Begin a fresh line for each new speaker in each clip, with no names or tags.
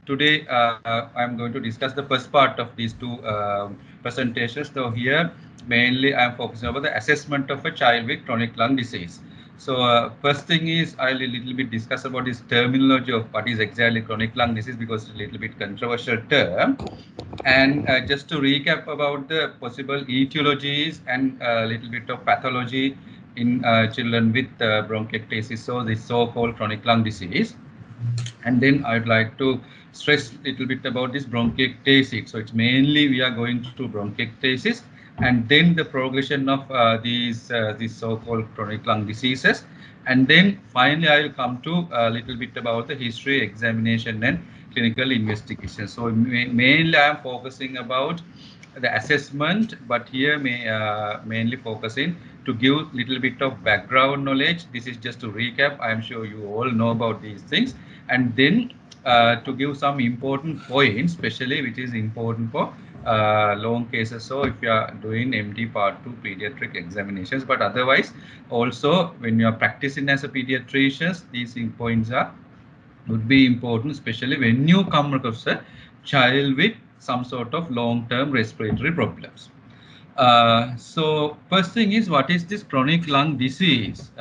today I'm going to discuss the first part of these two presentations. So here mainly I'm focusing on the assessment of a child with chronic lung disease. So first thing is I'll a little bit discuss about this terminology of what is exactly chronic lung disease because it's a little bit controversial term. And just to recap about the possible etiologies and a little bit of pathology in children with bronchiectasis, so this so-called chronic lung disease. And then I'd like to stress a little bit about this bronchiectasis. So it's mainly we are going to bronchiectasis and then the progression of these so-called chronic lung diseases. And then finally, I will come to a little bit about the history, examination, and clinical investigation. So mainly I am focusing about the assessment, but here mainly focusing to give little bit of background knowledge. This is just to recap. I am sure you all know about these things, and then to give some important points, especially which is important for long cases. So if you are doing MD Part 2 pediatric examinations, but otherwise also when you are practicing as a pediatrician, these points are would be important, especially when you come across a child with some sort of long-term respiratory problems. So first thing is, what is this chronic lung disease?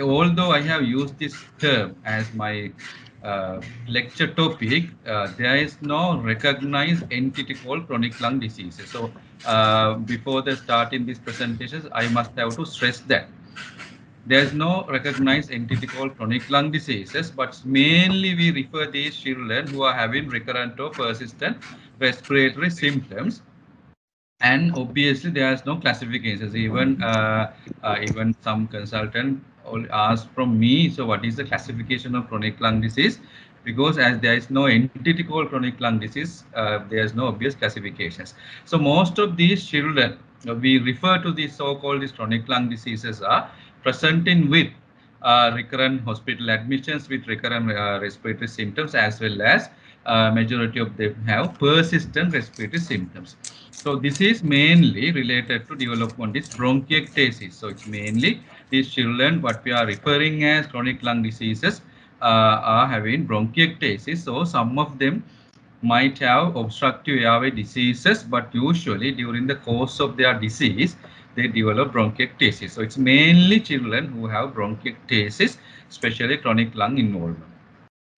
Although I have used this term as my lecture topic, there is no recognized entity called chronic lung diseases. So before the start in these presentations, I must have to stress that there is no recognized entity called chronic lung diseases, but mainly we refer these children who are having recurrent or persistent respiratory symptoms. And obviously, there is no classifications. Even some consultant asked from me, so what is the classification of chronic lung disease? Because as there is no entity called chronic lung disease, there is no obvious classifications. So most of these children, we refer to these so-called these chronic lung diseases are presenting with recurrent hospital admissions with recurrent respiratory symptoms, as well as majority of them have persistent respiratory symptoms. So this is mainly related to development is bronchiectasis. So it's mainly these children what we are referring as chronic lung diseases are having bronchiectasis. So some of them might have obstructive airway diseases, but usually during the course of their disease, they develop bronchiectasis. So it's mainly children who have bronchiectasis, especially chronic lung involvement.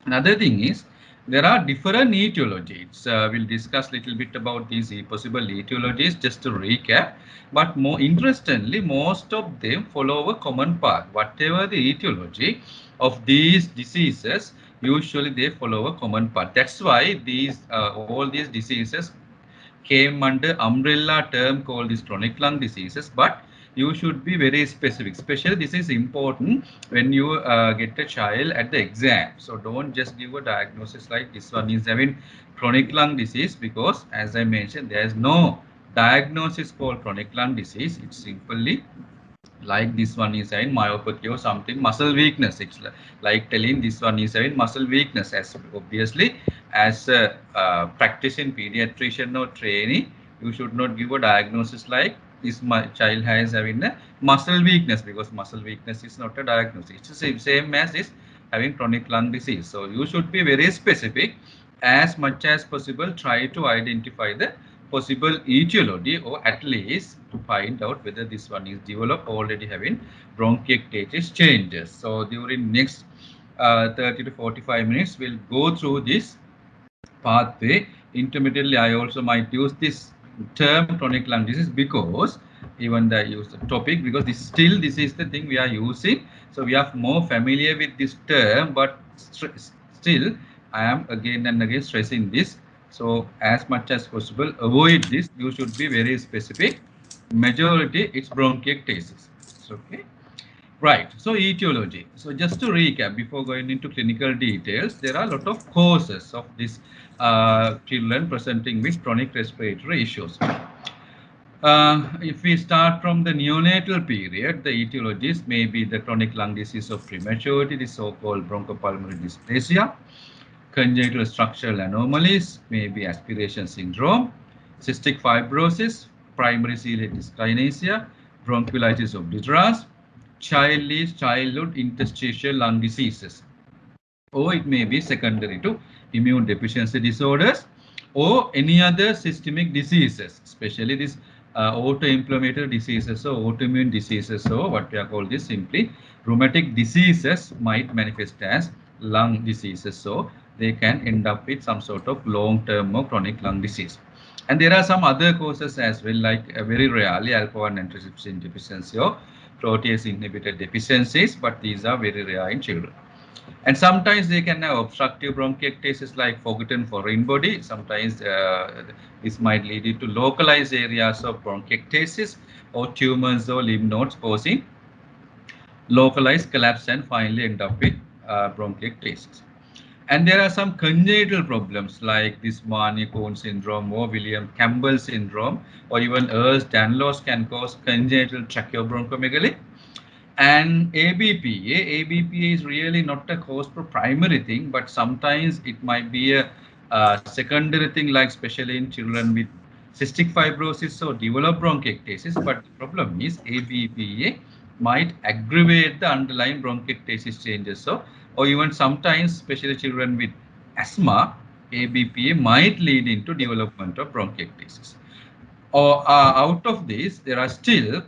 Another thing is there are different etiologies. We'll discuss a little bit about these possible etiologies just to recap. But more interestingly, most of them follow a common path. Whatever the etiology of these diseases, usually they follow a common path. That's why these all these diseases came under umbrella term called these chronic lung diseases, but you should be very specific. Especially this is important when you get a child at the exam. So don't just give a diagnosis like this one is having chronic lung disease, because as I mentioned, there is no diagnosis called chronic lung disease. It's simply like this one is having myopathy or something, muscle weakness. It's like telling this one is having muscle weakness. As obviously, as a practicing pediatrician or trainee, you should not give a diagnosis like this child has having a muscle weakness, because muscle weakness is not a diagnosis. It's the same as this having chronic lung disease. So you should be very specific. As much as possible, try to identify the possible etiology, or at least to find out whether this one is developed already having bronchiectasis changes. So during next 30 to 45 minutes, we'll go through this pathway. Intermittently, I also might use this term chronic lung disease, because even I use the topic, because this is the thing we are using. So we are more familiar with this term, but still I am again and again stressing this. So as much as possible, avoid this. You should be very specific. Majority it's bronchiectasis. Okay. Right. So etiology. So just to recap, before going into clinical details, there are a lot of causes of this children presenting with chronic respiratory issues. If we start from the neonatal period, the etiologies may be the chronic lung disease of prematurity, the so-called bronchopulmonary dysplasia, congenital structural anomalies, maybe aspiration syndrome, cystic fibrosis, primary celiac dyskinesia, bronchiolitis obliterans, childhood interstitial lung diseases. or it may be secondary to immune deficiency disorders or any other systemic diseases, especially this autoinflammatory diseases or autoimmune diseases, or what we are called this simply rheumatic diseases might manifest as lung diseases. So they can end up with some sort of long-term or chronic lung disease. And there are some other causes as well, like very rarely alpha-1 antitrypsin deficiency or protease inhibitor deficiencies, but these are very rare in children. And sometimes they can have obstructive bronchiectasis like forgotten foreign body. Sometimes this might lead to localized areas of bronchiectasis or tumors or lymph nodes causing localized collapse and finally end up with bronchiectasis. And there are some congenital problems like this Marnier-Cohn syndrome or Williams-Campbell syndrome or even Ehlers-Danlos can cause congenital tracheobronchomegaly. And ABPA is really not a cause for primary thing, but sometimes it might be a secondary thing, like especially in children with cystic fibrosis or developed bronchiectasis. But the problem is ABPA might aggravate the underlying bronchiectasis changes. So, or even sometimes, especially children with asthma, ABPA might lead into development of bronchiectasis. Or out of these, there are still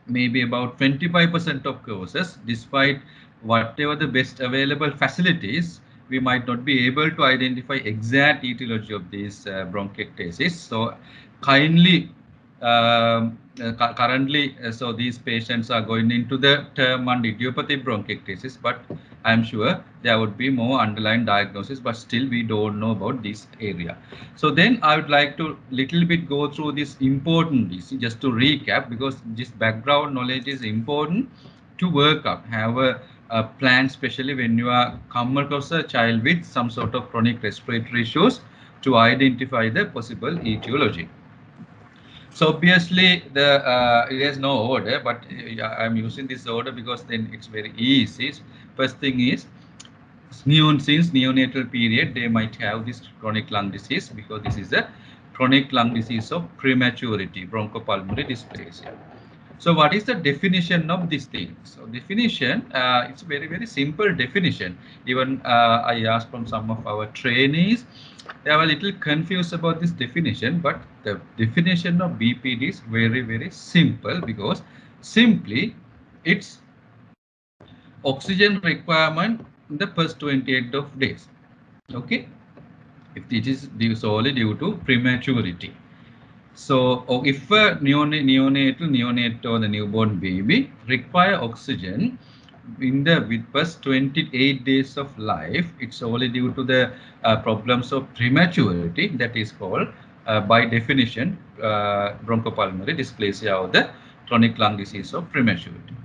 maybe about 25% of courses, despite whatever the best available facilities, we might not be able to identify exact etiology of these bronchiectasis. So kindly, currently, so these patients are going into the term and idiopathic bronchiectasis, but I'm sure there would be more underlying diagnosis, but still we don't know about this area. So then I would like to little bit go through this important disease just to recap, because this background knowledge is important to work up, have a plan, especially when you are come across a child with some sort of chronic respiratory issues, to identify the possible etiology. So obviously it has no order, but I'm using this order because then it's very easy. First thing is since neonatal period, they might have this chronic lung disease because this is a chronic lung disease of prematurity, bronchopulmonary dysplasia. So what is the definition of this thing? So definition, it's a very, very simple definition. Even I asked from some of our trainees, they are a little confused about this definition, but the definition of BPD is very, very simple, because simply it's oxygen requirement in the first 28 of days. Okay, if it is solely due to prematurity. So if a neonate or the newborn baby require oxygen in the first 28 days of life, it's only due to the problems of prematurity, that is called by definition bronchopulmonary dysplasia or the chronic lung disease of prematurity.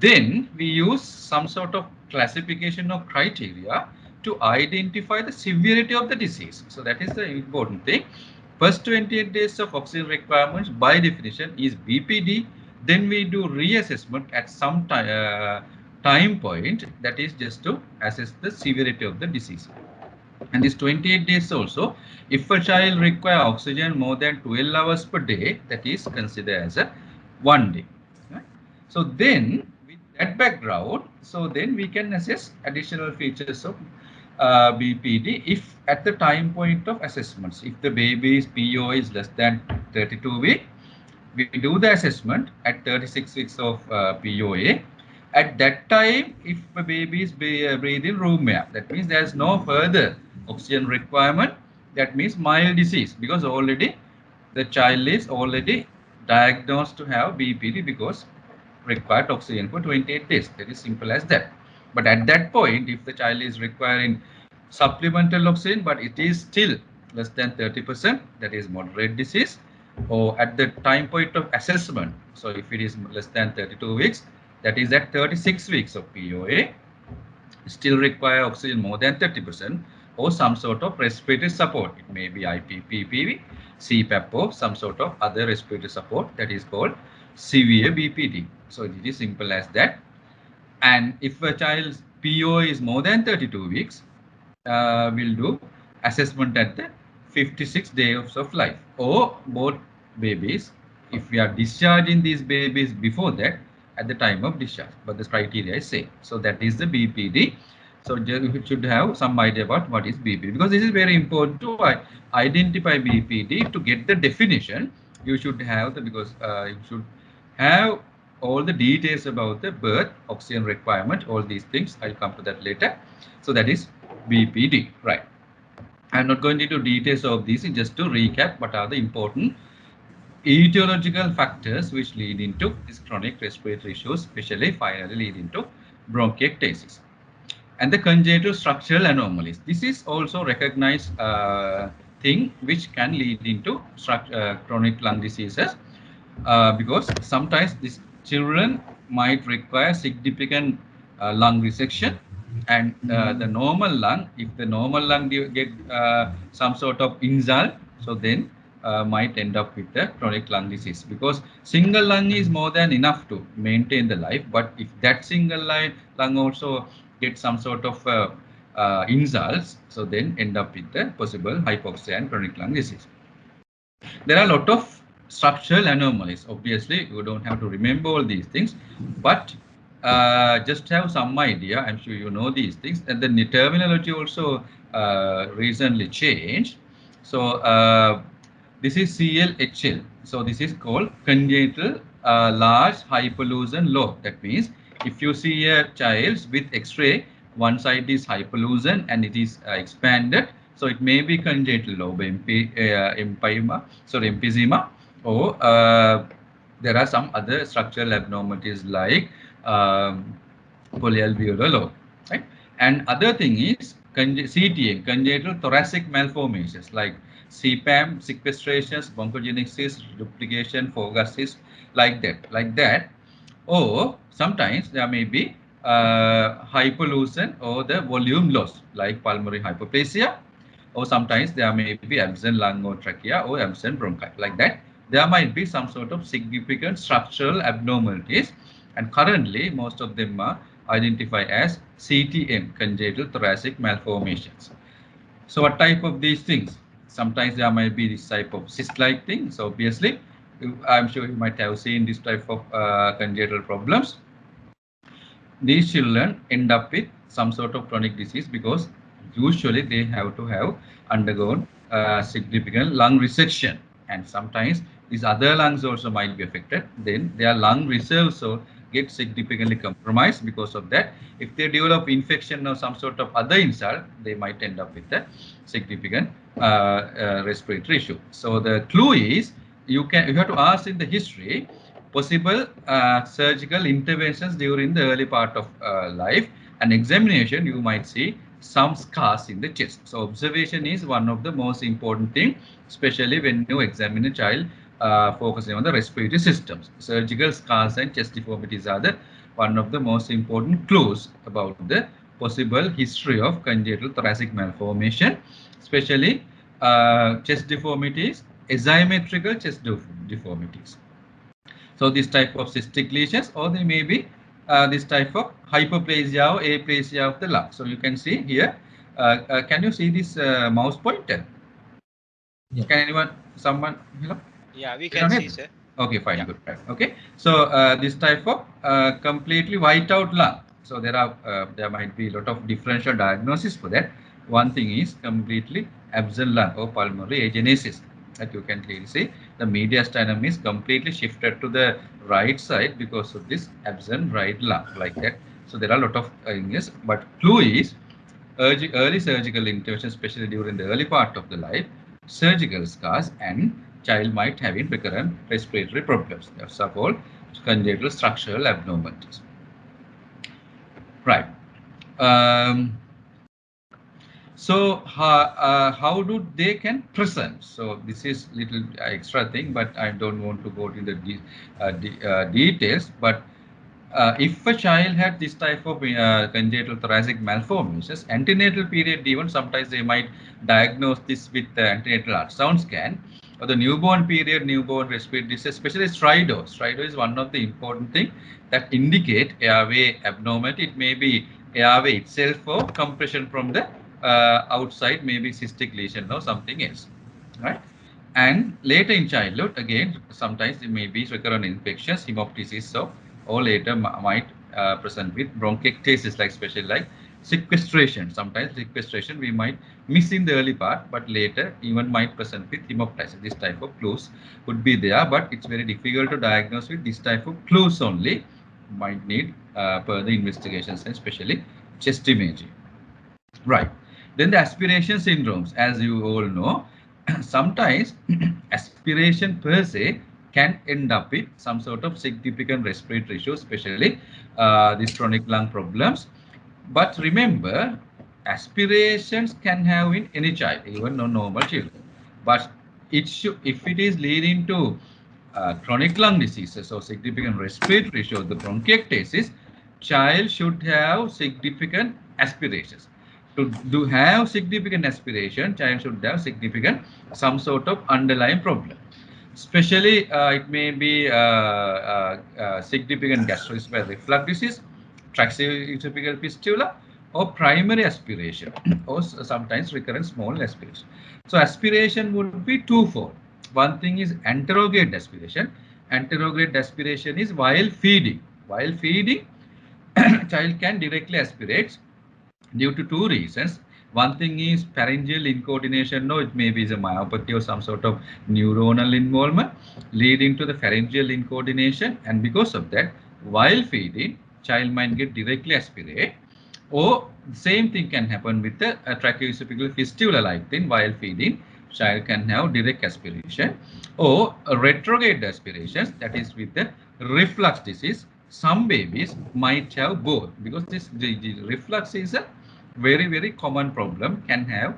Then we use some sort of classification or criteria to identify the severity of the disease. So that is the important thing. First 28 days of oxygen requirements by definition is BPD. Then we do reassessment at some time point, that is just to assess the severity of the disease. And this 28 days also, if a child requires oxygen more than 12 hours per day, that is considered as a 1 day. Right? So then with that background, so then we can assess additional features of BPD if at the time point of assessments, if the baby's PO is less than 32 weeks, we do the assessment at 36 weeks of POA. At that time, if a baby is breathing room air, that means there is no further oxygen requirement. That means mild disease, because already the child is already diagnosed to have BPD because required oxygen for 28 days. That is simple as that. But at that point, if the child is requiring supplemental oxygen, but it is still less than 30%, that is moderate disease, or at the time point of assessment, so if it is less than 32 weeks, that is at 36 weeks of POA, still require oxygen more than 30%, or some sort of respiratory support. It may be IPPV, CPAP, or some sort of other respiratory support, that is called severe BPD. So it is simple as that. And if a child's PO is more than 32 weeks, we'll do assessment at the 56 days of life, or both babies, if we are discharging these babies before that, at the time of discharge, but the criteria is same. So that is the BPD. So you should have some idea about what is BPD, because this is very important to identify BPD. To get the definition, you should have because you should have all the details about the birth, oxygen requirement, all these things. I'll come to that later. So that is BPD, right? I'm not going into details of these. Just to recap, what are the important etiological factors which lead into these chronic respiratory issues, especially finally lead into bronchiectasis. And the congenital structural anomalies. This is also recognized thing which can lead into chronic lung diseases, because sometimes these children might require significant lung resection, and the normal lung, if the normal lung get some sort of insult, so then might end up with the chronic lung disease, because single lung is more than enough to maintain the life, but if that single lung also get some sort of insults, so then end up with the possible hypoxia and chronic lung disease. There are a lot of structural anomalies. Obviously, you don't have to remember all these things, but just have some idea. I'm sure you know these things. And the terminology also recently changed. So this is CLHL. So this is called congenital large hypollucent lobe. That means if you see a child with X-ray, one side is hypollucent and it is expanded. So it may be congenital lobe emphysema, or there are some other structural abnormalities like polyalveolar lobe, right? And other thing is CTM, congenital thoracic malformations like CPAM, sequestrations, bronchogenesis, duplication, Fogar's, like that. Or sometimes there may be hypollucent or the volume loss like pulmonary hypoplasia, or sometimes there may be absent lung or trachea or absent bronchi, like that. There might be some sort of significant structural abnormalities, and currently most of them are identified as CTM, congenital thoracic malformations. So what type of these things? Sometimes there might be this type of cyst-like thing. So obviously, I'm sure you might have seen this type of congenital problems. These children end up with some sort of chronic disease because usually they have to have undergone significant lung resection, and sometimes these other lungs also might be affected. Then their lung reserves so get significantly compromised. Because of that, if they develop infection or some sort of other insult, they might end up with a significant respiratory issue. So the clue is you have to ask in the history possible surgical interventions during the early part of life. And examination, you might see some scars in the chest. So observation is one of the most important thing, especially when you examine a child focusing on the respiratory systems. Surgical scars and chest deformities are the one of the most important clues about the possible history of congenital thoracic malformation, especially chest deformities, asymmetrical chest deformities. So this type of cystic lesions, or they may be this type of hyperplasia or aplasia of the lung. So you can see here. Can you see this mouse pointer? Yeah. Can someone, hello?
Yeah, we can see, sir.
Okay, fine, yeah. Good. Right. Okay, so this type of completely white out lung. So there might be a lot of differential diagnosis for that. One thing is completely absent lung or pulmonary agenesis, that you can clearly see the mediastinum is completely shifted to the right side because of this absent right lung, like that. So there are a lot of things, but clue is early surgical intervention, especially during the early part of the life, surgical scars, and child might have recurrent respiratory problems. Those are called congenital structural abnormalities. Right. So how do they can present? So this is little extra thing, but I don't want to go into the details. But if a child had this type of congenital thoracic malformations, antenatal period, even sometimes they might diagnose this with the antenatal ultrasound scan, or the newborn period, newborn respiratory disease, especially stridor. Stridor is one of the important thing that indicate airway abnormality. It may be airway itself or compression from the outside, maybe cystic lesion or something else, right? And later in childhood, again, sometimes it may be recurrent infections, hemoptysis, so or later might present with bronchiectasis, like especially like sequestration. Sometimes sequestration we might miss in the early part, but later even might present with hemoptysis. This type of clues would be there, but it's very difficult to diagnose with this type of clues only. Might need further investigations, especially chest imaging. Right. Then the aspiration syndromes, as you all know, sometimes aspiration per se can end up with some sort of significant respiratory issue, especially these chronic lung problems. But remember, aspirations can have in any child, even non-normal children. But it should, if it is leading to chronic lung diseases or significant respiratory issue, the bronchiectasis, child should have significant aspirations. To do have significant aspiration, child should have significant some sort of underlying problem. Especially, it may be significant gastroesophageal reflux disease, tracheoesophageal fistula, or primary aspiration, or sometimes recurrent small aspiration. So aspiration would be twofold. One thing is anterograde aspiration. Anterograde aspiration is while feeding. While feeding, child can directly aspirate due to two reasons. One thing is pharyngeal incoordination. No, it may be a myopathy or some sort of neuronal involvement leading to the pharyngeal incoordination, and because of that, while feeding, child might get directly aspirate. Or same thing can happen with the tracheoesophageal fistula like thing. While feeding, child can have direct aspiration, or a retrograde aspirations, that is with the reflux disease. Some babies might have both, because the reflux is a very common problem, can have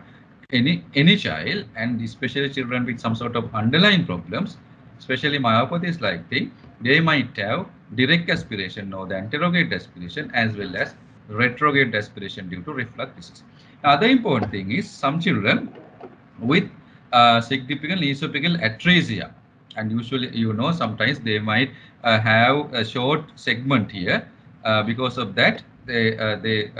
any child, and especially children with some sort of underlying problems, especially myopathies like thing, they might have direct aspiration or the anterograde aspiration as well as retrograde aspiration due to reflux disease. Other important thing is some children with significant esophageal atresia, and usually, you know, sometimes they might have a short segment here. Because of that, they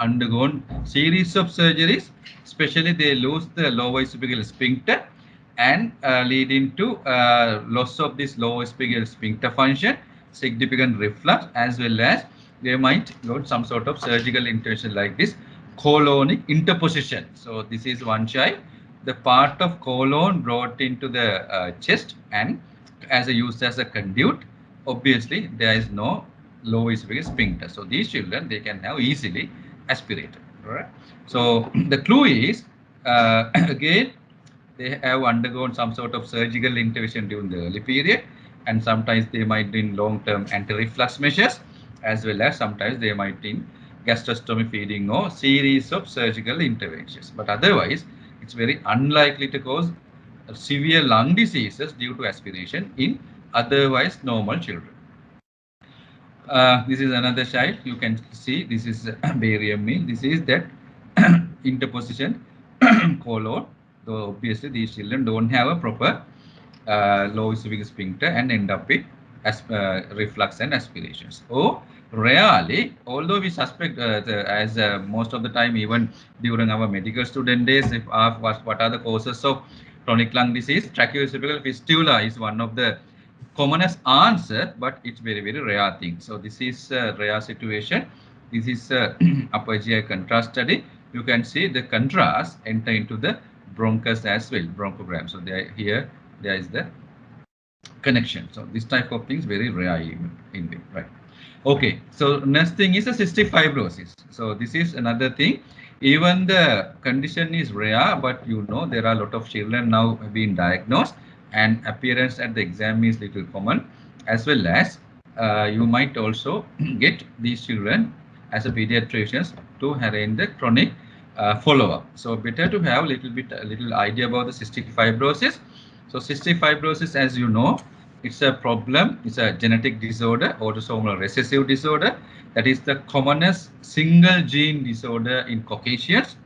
undergone series of surgeries, especially they lose the lower esophageal sphincter, and leading to loss of this lower esophageal sphincter function, significant reflux, as well as they might go some sort of surgical intervention like this colonic interposition. So this is one child, the part of colon brought into the chest and as a used as a conduit. Obviously, there is no lower esophageal sphincter. So these children, they can have easily aspirated. Right. So the clue is again, they have undergone some sort of surgical intervention during the early period, and sometimes they might in long-term anti-reflux measures, as well as sometimes they might in gastrostomy feeding or series of surgical interventions. But otherwise, it's very unlikely to cause severe lung diseases due to aspiration in otherwise normal children. This is another child. You can see this is barium meal. This is that interposition colon. So obviously these children don't have a proper low esophageal sphincter and end up with reflux and aspirations. Or rarely, although we suspect as most of the time, even during our medical student days, if what are the causes of chronic lung disease, tracheoesophageal fistula is one of the commonest answer, but it's very rare thing. So this is a rare situation. This is a upper GI contrast study. You can see the contrast enter into the bronchus as well, bronchogram. So there here there is the connection. So this type of things very rare in it, right? Okay, so next thing is a cystic fibrosis. So this is another thing. Even the condition is rare, but you know there are a lot of children now being diagnosed, and appearance at the exam is little common, as well as you might also get these children as a pediatricians to arrange the chronic follow-up. So better to have a little idea about the cystic fibrosis. So cystic fibrosis, as you know, it's a problem. It's a genetic disorder, autosomal recessive disorder. That is the commonest single gene disorder in Caucasians,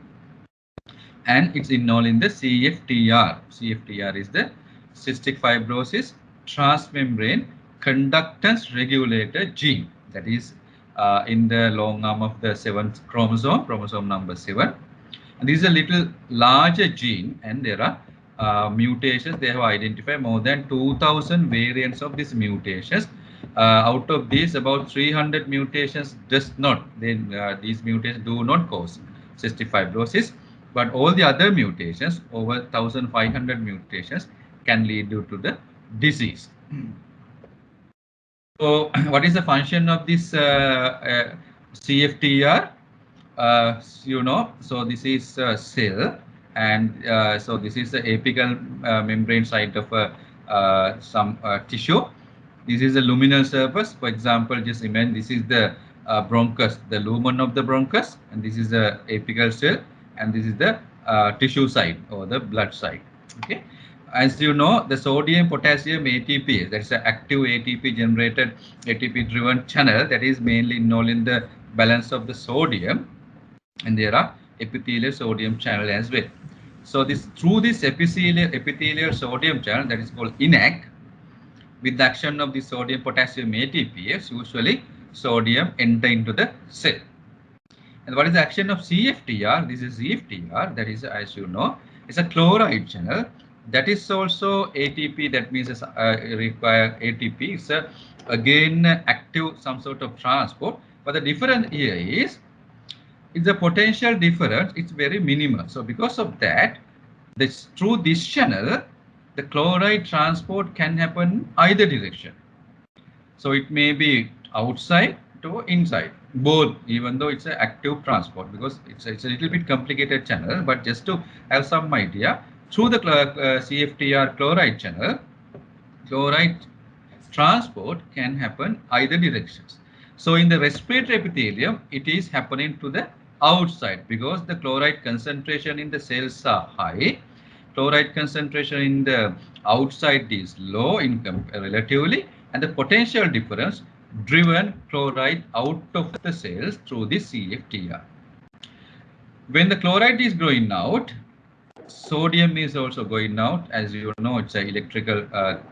and it's involved in the CFTR. CFTR is the cystic fibrosis transmembrane conductance regulator gene. That is in the long arm of the seventh chromosome, chromosome number 7. And this is a little larger gene, and there are mutations. They have identified more than 2,000 variants of these mutations. Out of these, about 300 mutations these mutations do not cause cystic fibrosis, but all the other mutations, over 1,500 mutations, can lead you to the disease. So, what is the function of this CFTR? So this is a cell, and so this is the apical membrane side of some tissue. This is the luminal surface. For example, just imagine this is the bronchus, the lumen of the bronchus, and this is the apical cell, and this is the tissue side or the blood side. Okay. As you know, the sodium potassium ATP, that's the active ATP generated, ATP driven channel, that is mainly involved in the balance of the sodium, and there are epithelial sodium channel as well. So this through this epithelial sodium channel, that is called ENaC, with the action of the sodium potassium ATPase, usually sodium enter into the cell. And what is the action of CFTR? This is CFTR, that is, as you know, it's a chloride channel. That is also ATP, that means it's require ATP. It's again active some sort of transport. But the difference here is the potential difference, it's very minimal. So because of that, through this channel, the chloride transport can happen either direction. So it may be outside to inside, both, even though it's an active transport, because it's a little bit complicated channel. But just to have some idea, through the CFTR chloride channel, chloride transport can happen either directions. So in the respiratory epithelium, it is happening to the outside because the chloride concentration in the cells are high. Chloride concentration in the outside is low relatively, and the potential difference driven chloride out of the cells through the CFTR. When the chloride is going out, sodium is also going out. As you know, it's an electrical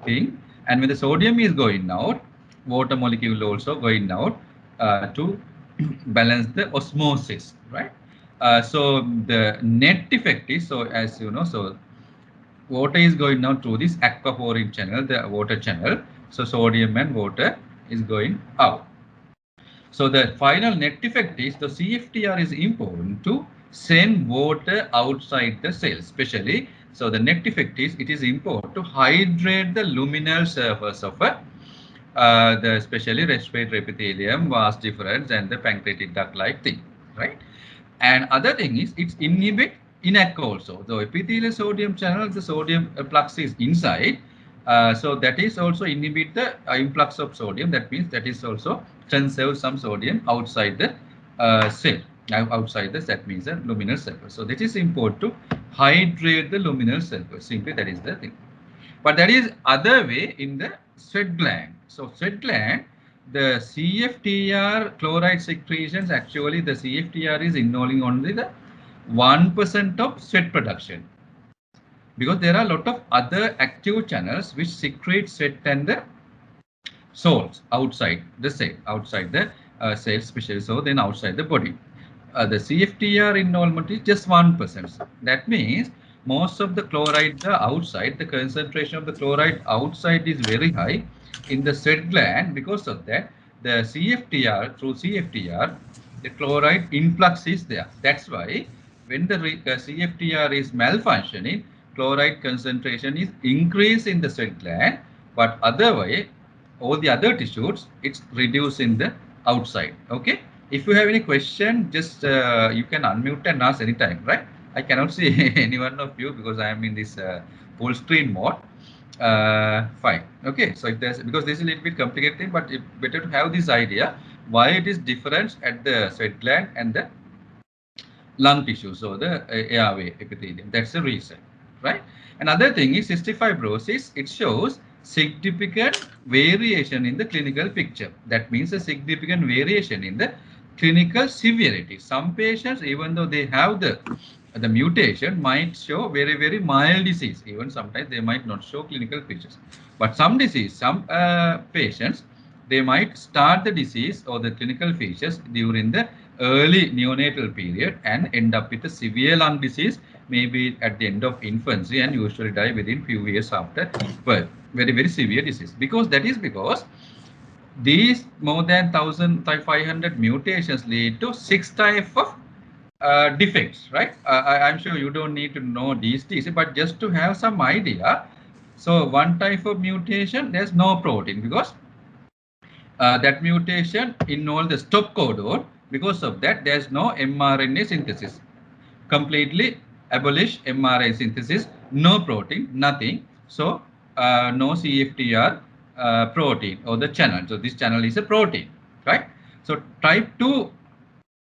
thing. And when the sodium is going out, water molecule also going out to balance the osmosis, right? So the net effect is, so as you know, so water is going out through this aquaporin channel, the water channel. So sodium and water is going out. So the final net effect is the CFTR is important to send water outside the cell, especially. So the net effect is it is important to hydrate the luminal surface of the especially respiratory epithelium, vas deferens, and the pancreatic duct-like thing, right? And other thing is it inhibit ENaC also. The epithelial sodium channel, the sodium flux is inside. So that is also inhibit the influx of sodium. That means that is also conserve some sodium outside the cell. Outside this, that means the luminal surface. So that is important to hydrate the luminal surface. Simply that is the thing. But that is other way in the sweat gland. So sweat gland, the CFTR chloride secretions, actually the CFTR is involving only the 1% of sweat production, because there are a lot of other active channels which secrete sweat and the salts outside the cell, outside the cell, especially so then outside the body. The CFTR involvement is just 1%. That means most of the chloride outside, the concentration of the chloride outside is very high in the sweat gland. Because of that, the CFTR, through CFTR, the chloride influx is there. That's why when the CFTR is malfunctioning, chloride concentration is increased in the sweat gland, but otherwise, all the other tissues, it's reduced in the outside. Okay. If you have any question, just you can unmute and ask anytime, right? I cannot see any one of you because I am in this full screen mode. Fine. Okay. So if there's, because this is a little bit complicated, but it's better to have this idea why it is different at the sweat gland and the lung tissue, so the airway epithelium. That's the reason, right? Another thing is cystic fibrosis. It shows significant variation in the clinical picture. That means a significant variation in the clinical severity. Some patients, even though they have the mutation, might show very, very mild disease. Even sometimes they might not show clinical pictures. But some disease, some patients, they might start the disease or the clinical features during the early neonatal period and end up with a severe lung disease, maybe at the end of infancy, and usually die within few years after birth. Very, very severe disease. Because that is because These more than 1,500 mutations lead to 6 types of defects, right? I'm sure you don't need to know these diseases, but just to have some idea. So one type of mutation, there's no protein because that mutation involves the stop codon. Because of that, there's no mRNA synthesis. Completely abolish mRNA synthesis, no protein, nothing. So no CFTR protein or the channel. So this channel is a protein, right? So type 2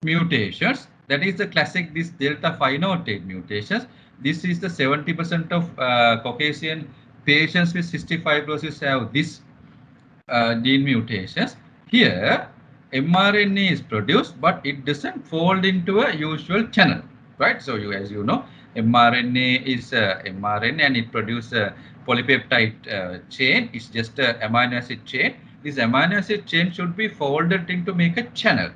mutations, that is the classic this delta 5 notate mutations. This is the 70% of Caucasian patients with cystic fibrosis have this gene mutations. Here, mRNA is produced, but it doesn't fold into a usual channel, right? So, as you know, mRNA is mRNA and it produces a polypeptide chain. It's just a amino acid chain. This amino acid chain should be folded into make a channel.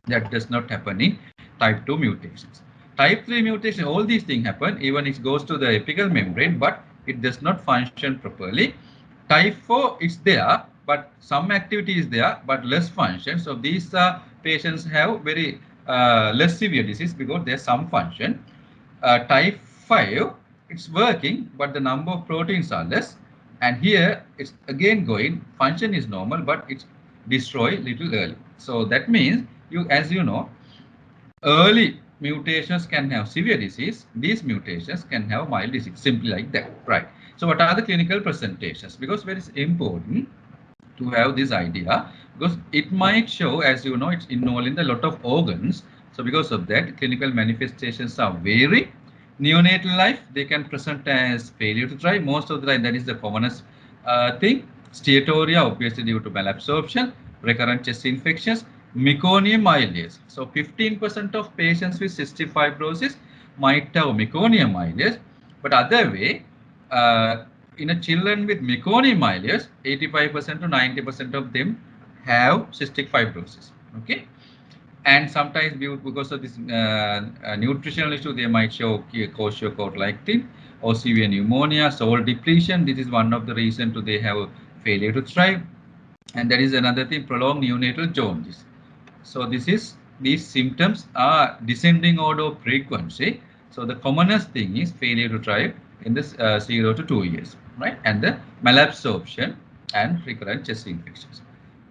That does not happen in type 2 mutations. Type 3 mutation, all these things happen, even it goes to the apical membrane, but it does not function properly. Type 4, it's there, but some activity is there, but less function. So these patients have very less severe disease because there's some function. Type 5, it's working, but the number of proteins are less. And here it's again going, function is normal, but it's destroyed little early. So that means you, as you know, early mutations can have severe disease. These mutations can have mild disease, simply like that, right? So what are the clinical presentations? Because it is important to have this idea because it might show, as you know, it's involved in a lot of organs. So because of that, clinical manifestations are vary. Neonatal life, they can present as failure to thrive. Most of the time, that is the commonest thing. Steatorrhea, obviously due to malabsorption, recurrent chest infections, meconium ileus. So 15% of patients with cystic fibrosis might have meconium ileus, but other way, in a children with meconium ileus, 85% to 90% of them have cystic fibrosis. Okay, and sometimes because of this nutritional issue, they might show kwashiorkor-like or severe pneumonia, salt depletion. This is one of the reasons to they have failure to thrive, and that is another thing, prolonged neonatal jaundice. So these symptoms are descending order of frequency. So the commonest thing is failure to thrive in this 0 to 2 years, right? And the malabsorption and recurrent chest infections.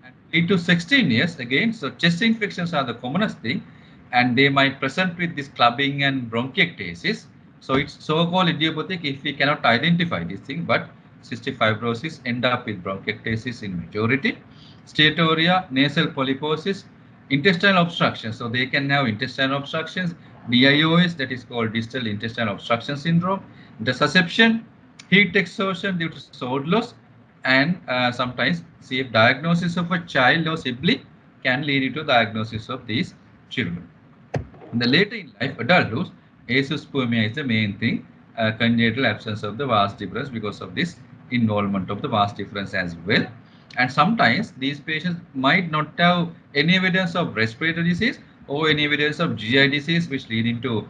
And 8 to 16 years again. So chest infections are the commonest thing, and they might present with this clubbing and bronchiectasis. So it's so-called idiopathic if we cannot identify this thing, but cystic fibrosis end up with bronchiectasis in majority. Steatorrhea, nasal polyposis, intestinal obstruction. So they can have intestinal obstructions, DIOS, that is called distal intestinal obstruction syndrome, intussusception, heat exhaustion due to salt loss, and sometimes CF diagnosis of a child or sibling can lead to diagnosis of these children. In the later in life, adulthood, azoospermia is the main thing, congenital absence of the vas deferens because of this involvement of the vas deferens as well. And sometimes these patients might not have any evidence of respiratory disease or any evidence of GI disease which leading to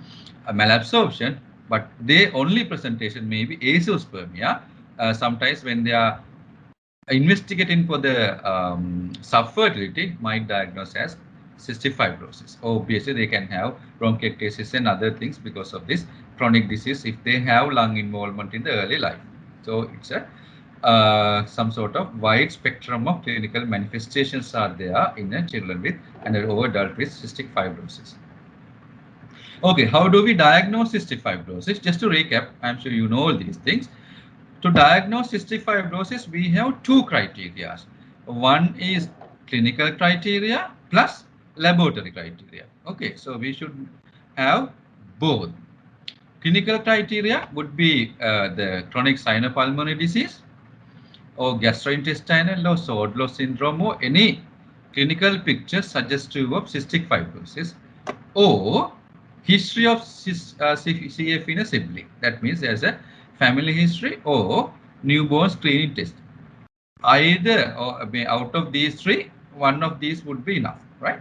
malabsorption, but their only presentation may be azoospermia. Sometimes when they are investigating for the subfertility, might diagnose as cystic fibrosis. Obviously, they can have bronchiectasis and other things because of this chronic disease if they have lung involvement in the early life. So it's a some sort of wide spectrum of clinical manifestations are there in a children with and an adult with cystic fibrosis. Okay, how do we diagnose cystic fibrosis? Just to recap, I'm sure you know all these things. To diagnose cystic fibrosis, we have two criteria. One is clinical criteria plus laboratory criteria. Okay, so we should have both. Clinical criteria would be the chronic sinopulmonary disease or gastrointestinal or Swordlow syndrome or any clinical picture suggestive of cystic fibrosis or history of CF in a sibling. That means there's a family history or newborn screening test. Either or out of these three, one of these would be enough, right?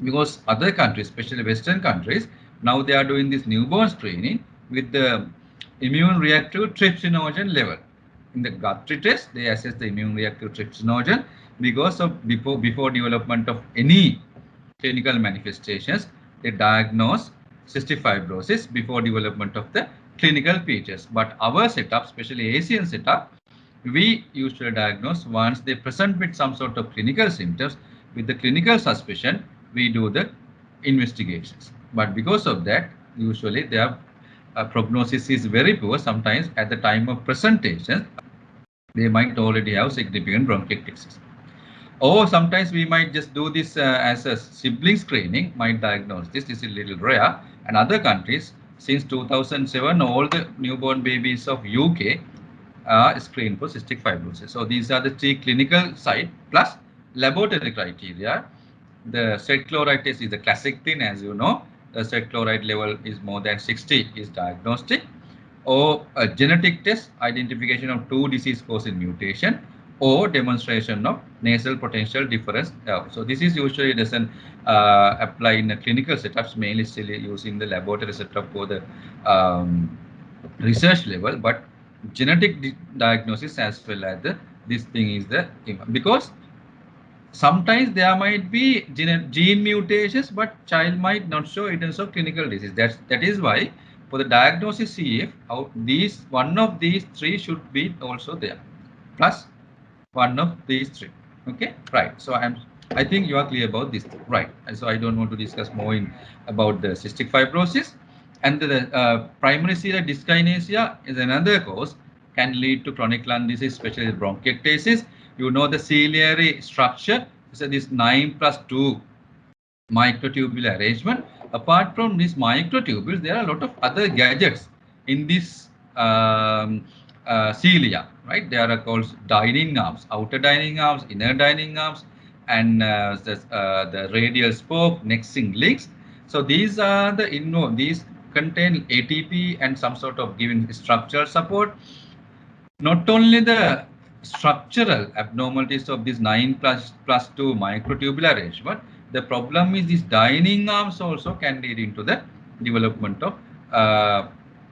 Because other countries, especially Western countries, now they are doing this newborn screening with the immune reactive trypsinogen level. In the Guthrie test, they assess the immune reactive trypsinogen. because of before development of any clinical manifestations, they diagnose cystic fibrosis before development of the clinical features. But our setup, especially Asian setup, we usually diagnose once they present with some sort of clinical symptoms. With the clinical suspicion, we do the investigations. But because of that, usually their prognosis is very poor. Sometimes at the time of presentation, they might already have significant bronchiectasis. Or sometimes we might just do this as a sibling screening, might diagnose this. This is a little rare. And other countries, since 2007, all the newborn babies of UK are screened for cystic fibrosis. So these are the three clinical side plus laboratory criteria. The sweat chloride test is the classic thing, as you know. The sweat chloride level is more than 60 is diagnostic, or a genetic test, identification of two disease-causing mutation, or demonstration of nasal potential difference. So this is usually doesn't apply in the clinical setups, mainly still using the laboratory setup for the research level, but genetic diagnosis as well as this thing is the because sometimes there might be gene mutations, but child might not show evidence of clinical disease. That is why for the diagnosis CF, these one of these three should be also there, plus one of these three. Okay, right. So I think you are clear about this, right? So I don't want to discuss more about the cystic fibrosis. And the primary ciliary dyskinesia is another cause, can lead to chronic lung disease, especially bronchiectasis. You know the ciliary structure. So this 9+2 microtubular arrangement. Apart from these microtubules, there are a lot of other gadgets in this cilia, right? There are called dining arms, outer dining arms, inner dining arms, and the radial spoke, nexing links. So these are these contain ATP and some sort of given structural support. Not only the structural abnormalities of this 9+2 microtubular arrangement, the problem is these dining arms also can lead into the development of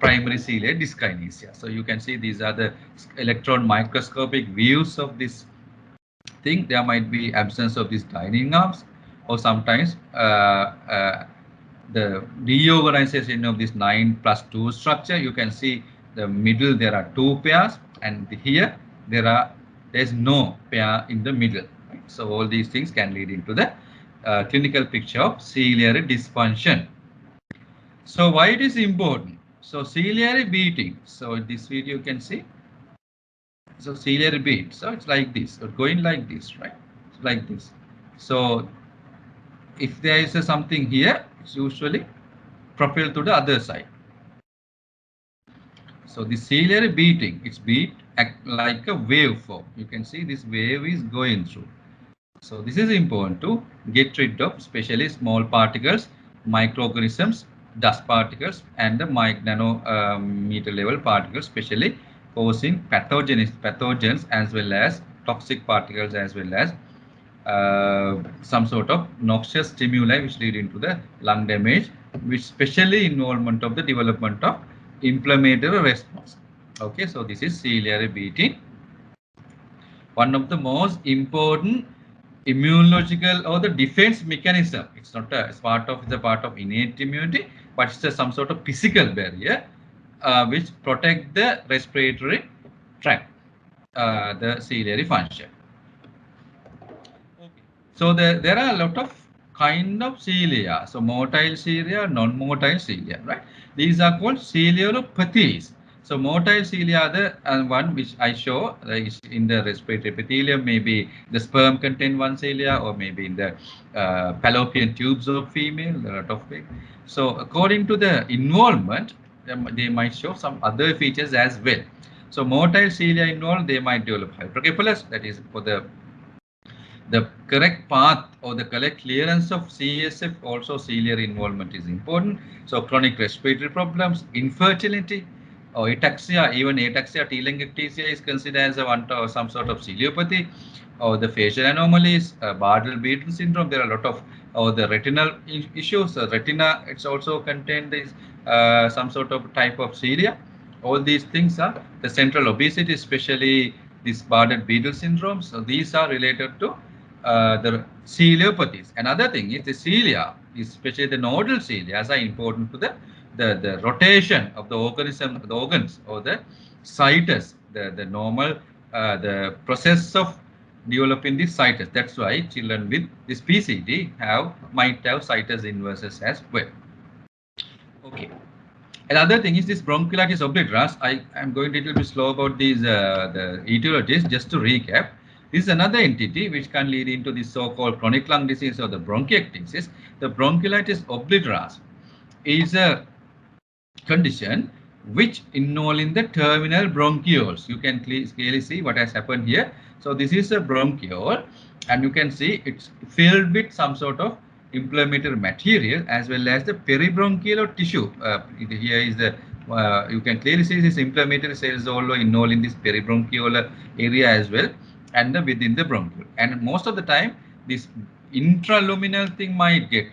primary ciliary dyskinesia. So you can see these are the electron microscopic views of this thing. There might be absence of these dining arms, or sometimes the reorganization of this 9+2 structure. You can see the middle there are two pairs, and here there's no pair in the middle. Right? So all these things can lead into the clinical picture of ciliary dysfunction. So why it is important? So ciliary beating. So in this video you can see. So ciliary beat. So it's like this, or going like this, right? It's like this. So if there is something here, it's usually propelled to the other side. So the ciliary beating, it's beat like a waveform. You can see this wave is going through. So this is important to get rid of, especially small particles, microorganisms, dust particles, and the nanometer level particles, especially causing pathogens as well as toxic particles, as well as some sort of noxious stimuli which lead into the lung damage, which especially involvement of the development of inflammatory response. Okay, so this is ciliary beating. One of the most important immunological or the defense mechanism. It's not it's part of innate immunity, but it's some sort of physical barrier which protect the respiratory tract, the ciliary function. So there are a lot of kind of cilia. So motile cilia, non-motile cilia, right? These are called ciliopathies. So motile cilia are the one which I show is in the respiratory epithelium. Maybe the sperm contain one cilia, or maybe in the fallopian tubes of female. There are a lot of things. So according to the involvement, they might show some other features as well. So motile cilia involved, they might develop hydrocephalus. That is for the correct path or the correct clearance of CSF, also ciliary involvement is important. So chronic respiratory problems, infertility, or ataxia, even ataxia telangiectasia is considered as some sort of ciliopathy, or the facial anomalies, Bardet-Biedl syndrome. There are a lot of, or the retinal issues. Retina, it's also contained this some sort of type of cilia. All these things are the central obesity, especially this spotted beetle syndrome. So these are related to the ciliopathies. Another thing is the cilia, especially the nodal cilia, are important to the rotation of the organism, the organs, or the situs, the normal the process of developing the situs. That's why children with this PCD might have situs inversus as well. Okay. Another thing is this bronchiolitis obliterans. I am going a little bit slow about these the etiologies. Just to recap, this is another entity which can lead into the so-called chronic lung disease or the bronchiectasis. The bronchiolitis obliterans is a condition which involve in the terminal bronchioles. You can clearly see what has happened here. So this is a bronchiole, and you can see it's filled with some sort of inflammatory material as well as the peribronchial tissue. Here is the you can clearly see this inflammatory cells also involved in this peribronchial area as well, and within the bronchiole. And most of the time, this intraluminal thing might get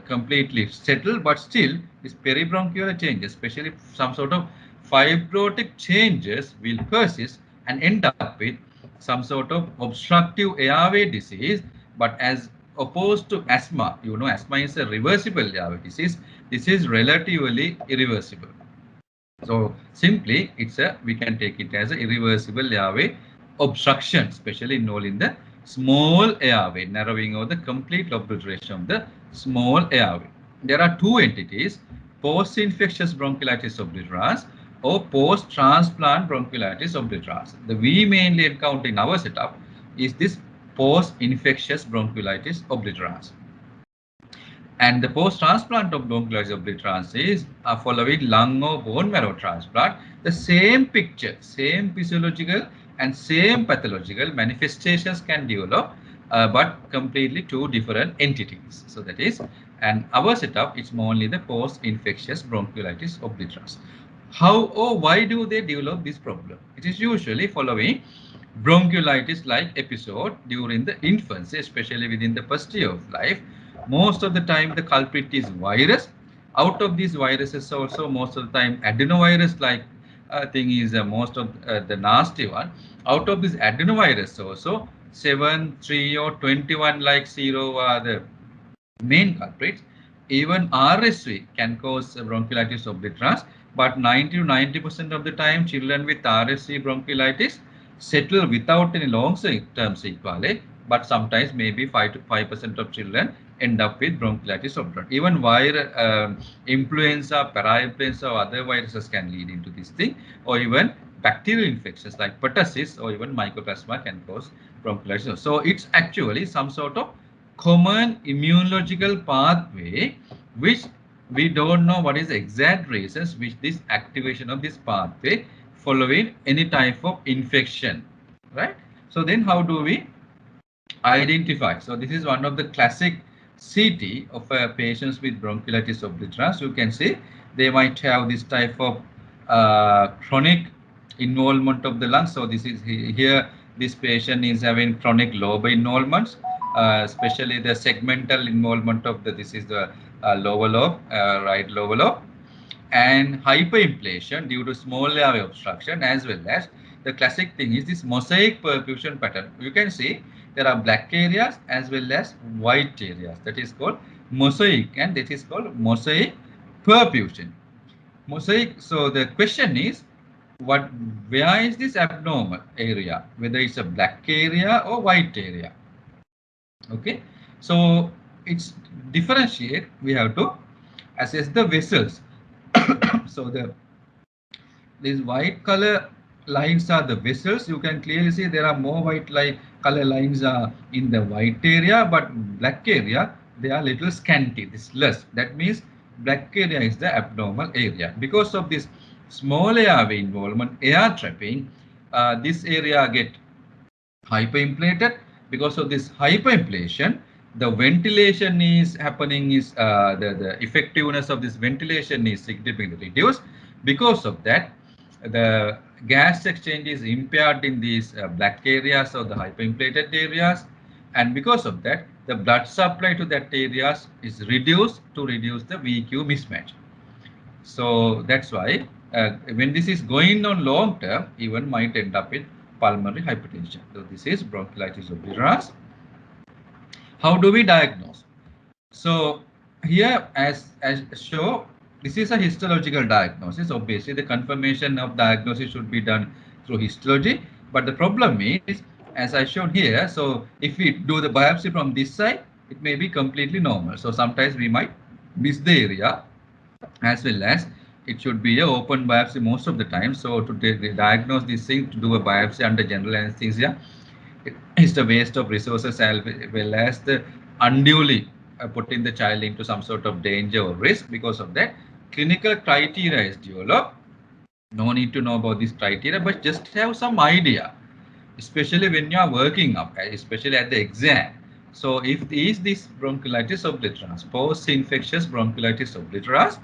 completely settled, but still this peribronchial changes, especially some sort of fibrotic changes, will persist and end up with some sort of obstructive airway disease. But as opposed to asthma, asthma is a reversible airway disease. This is relatively irreversible. So simply, we can take it as an irreversible airway obstruction, especially in the small airway, narrowing of the complete obliteration of the small airway. There are two entities: post-infectious bronchiolitis obliterans or post-transplant bronchiolitis obliterans. The we mainly encounter in our setup is this post-infectious bronchiolitis obliterans. And the post-transplant of bronchiolitis obliterans is following lung or bone marrow transplant. The same picture, same physiological and same pathological manifestations can develop, but completely two different entities. So that is, and our setup is only the post-infectious bronchiolitis obliterans. How or why do they develop this problem? It is usually following bronchiolitis-like episode during the infancy, especially within the first year of life. Most of the time, the culprit is virus. Out of these viruses, also most of the time, adenovirus-like thing is most of the nasty one. Out of this adenovirus, also 7, 3, or 21 like 0 are the main culprits. Even RSV can cause bronchiolitis obliterans, but 90 to 90% of the time, children with RSV bronchiolitis settle without any long-term sequelae, but sometimes maybe 5% of children end up with bronchiolitis obliterans. Even influenza, parainfluenza, or other viruses can lead into this thing, or even bacterial infections like pertussis or even mycoplasma can cause bronchiolitis. So it's actually some sort of common immunological pathway which we don't know what is the exact reasons which this activation of this pathway following any type of infection, right? So then how do we identify? So this is one of the classic CT of patients with bronchiolitis obliterans. You can see they might have this type of chronic involvement of the lungs. So this is here, this patient is having chronic lobe involvements, especially the segmental involvement of this is the lower lobe, right lower lobe, and hyperinflation due to small airway obstruction, as well as the classic thing is this mosaic perfusion pattern. You can see there are black areas as well as white areas. That is called mosaic, and that is called mosaic perfusion. Mosaic. So the question is, where is this abnormal area? Whether it's a black area or white area. Okay. So it's differentiate. We have to assess the vessels. So these white color lines are the vessels. You can clearly see there are more white color lines in the white area, but black area they are little scanty. This less. That means black area is the abnormal area. Because of this small airway involvement, air trapping, this area get hyperinflated. Because of this hyperinflation, the ventilation is happening is the effectiveness of this ventilation is significantly reduced. Because of that, the gas exchange is impaired in these black areas or the hyperinflated areas, and because of that, the blood supply to that areas is reduced to reduce the VQ mismatch. So that's why when this is going on long term, even might end up with pulmonary hypertension. So this is bronchiolitis obliterans. How do we diagnose? So here, as show, this is a histological diagnosis. Obviously, the confirmation of diagnosis should be done through histology. But the problem is, as I showed here, so if we do the biopsy from this side, it may be completely normal. So sometimes we might miss the area, as well as it should be a open biopsy most of the time. So to diagnose this thing, to do a biopsy under general anesthesia, it is the waste of resources as well as the unduly putting the child into some sort of danger or risk. Because of that, clinical criteria is developed. No need to know about this criteria, but just have some idea, especially when you are working up, especially at the exam. So if is this bronchiolitis obliterans, post-infectious bronchiolitis obliterans,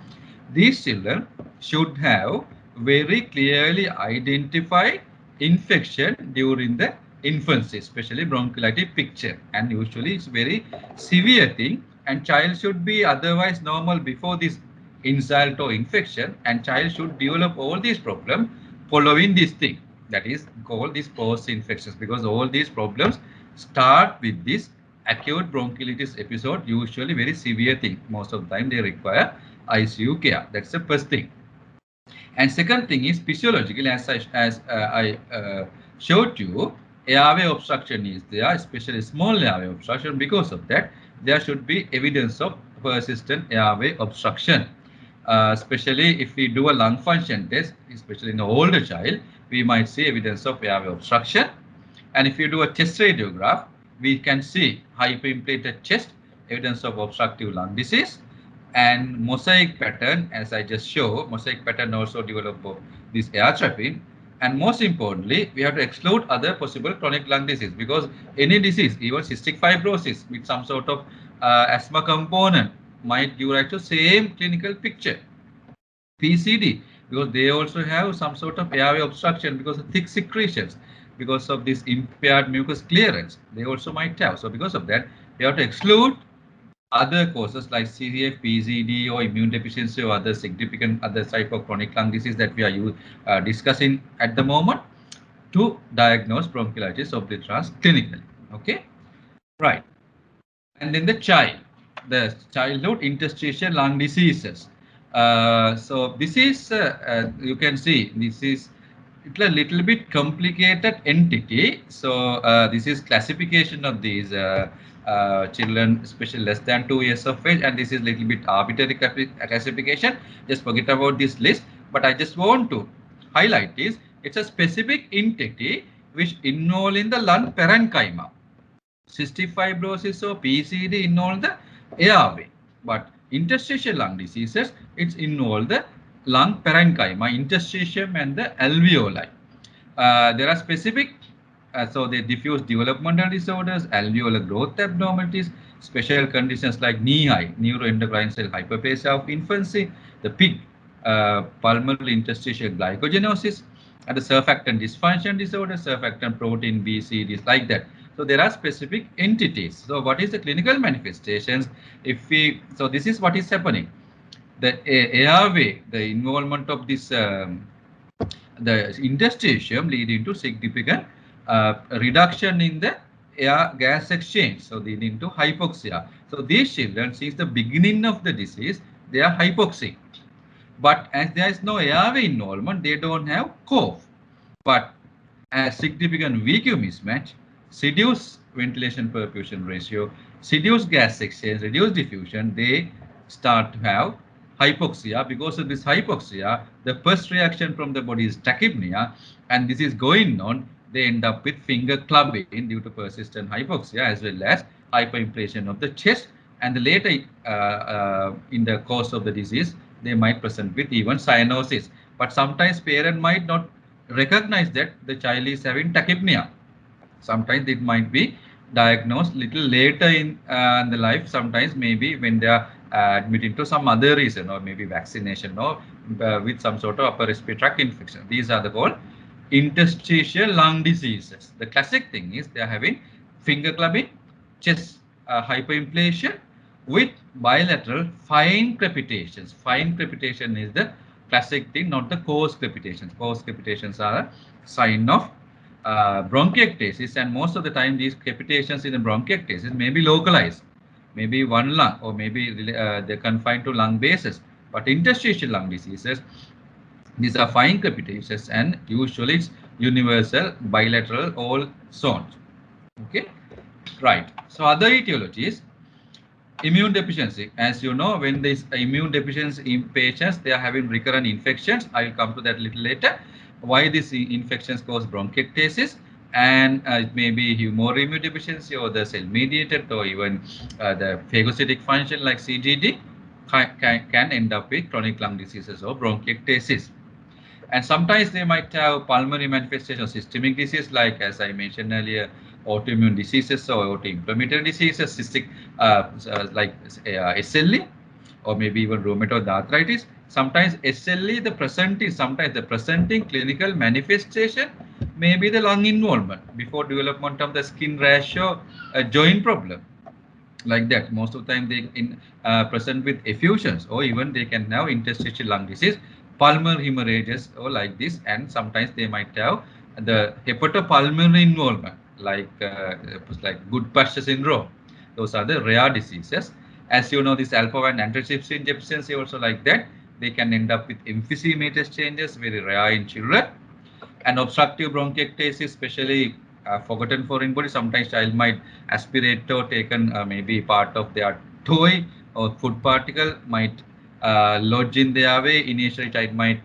these children should have very clearly identified infection during the infancy, especially bronchiolitis picture, and usually it's very severe thing, and child should be otherwise normal before this insult or infection, and child should develop all these problems following this thing, that is called these post infections, because all these problems start with this acute bronchiolitis episode, usually very severe thing. Most of the time they require ICU care. That's the first thing. And second thing is physiological, as I showed you, airway obstruction is there, especially small airway obstruction. Because of that, there should be evidence of persistent airway obstruction. Especially if we do a lung function test, especially in an older child, we might see evidence of airway obstruction. And if you do a chest radiograph, we can see hyperinflated chest, evidence of obstructive lung disease, and mosaic pattern, as I just show, mosaic pattern also develop this air trapping. And most importantly, we have to exclude other possible chronic lung disease, because any disease, even cystic fibrosis with some sort of asthma component, might give rise to same clinical picture. PCD, because they also have some sort of airway obstruction because of thick secretions, because of this impaired mucus clearance, they also might have. So because of that, they have to exclude other causes like CF, PCD, or immune deficiency, or other significant other type of chronic lung disease that we are discussing at the moment to diagnose bronchiolitis obliterans clinically. Okay, right. And then the childhood interstitial lung diseases. So this is, you can see, this is it's a little bit complicated entity. So this is classification of these children, especially less than 2 years of age, and this is little bit arbitrary classification. Just forget about this list. But I just want to highlight is it's a specific entity which involve in the lung parenchyma. Cystic fibrosis or PCD involve the airway, but interstitial lung diseases, it's involve the lung parenchyma, interstitium, and the alveoli. There are specific, so they diffuse developmental disorders, alveolar growth abnormalities, special conditions like NEHI, neuroendocrine cell hyperplasia of infancy, the PIG, pulmonary interstitial glycogenosis, and the surfactant dysfunction disorder, surfactant protein B, C, D, like that. So there are specific entities. So what is the clinical manifestations? So this is what is happening. The airway, the involvement of this, the interstitium leading to significant reduction in the air gas exchange. So leading to hypoxia. So these children, since the beginning of the disease, they are hypoxic. But as there is no airway involvement, they don't have cough. But as significant VQ mismatch, reduced ventilation perfusion ratio, reduced gas exchange, reduced diffusion, they start to have hypoxia. Because of this hypoxia, the first reaction from the body is tachypnea, and this is going on. They end up with finger clubbing due to persistent hypoxia, as well as hyperinflation of the chest. And the later, in the course of the disease, they might present with even cyanosis. But sometimes parent might not recognize that the child is having tachypnea. Sometimes it might be diagnosed little later in the life. Sometimes maybe when they are admitted to some other reason, or maybe vaccination, or with some sort of upper respiratory tract infection. These are the called interstitial lung diseases. The classic thing is they are having finger clubbing, chest hyperinflation with bilateral fine crepitations. Fine crepitation is the classic thing, not the coarse crepitations. Coarse crepitations are a sign of bronchiectasis, and most of the time these crepitations in the bronchiectasis may be localized, maybe one lung, or maybe they're confined to lung bases. But interstitial lung diseases, these are fine crepitations, and usually it's universal, bilateral, all zones. Okay, right. So other etiologies, immune deficiency. As you know, when this immune deficiency in patients, they are having recurrent infections. I will come to that a little later. Why these infections cause bronchiectasis, and it may be humoral immune deficiency, or the cell mediated, or even the phagocytic function like CGD can end up with chronic lung diseases or bronchiectasis. And sometimes they might have pulmonary manifestation of systemic disease, like as I mentioned earlier, autoimmune diseases or autoinflammatory diseases, cystic, like SLE, or maybe even rheumatoid arthritis. Sometimes SLE, sometimes the presenting clinical manifestation may be the lung involvement before development of the skin rash or joint problem, like that. Most of the time they present with effusions, or even they can have interstitial lung disease, pulmonary hemorrhages, or like this. And sometimes they might have the hepatopulmonary involvement, like Goodpasture syndrome. Those are the rare diseases. As you know, this alpha-1 antitrypsin deficiency also like that. They can end up with emphysematous changes, very rare in children. And obstructive bronchiectasis, especially forgotten foreign body. Sometimes child might aspirate or taken maybe part of their toy or food particle might lodge in their way. Initially, child might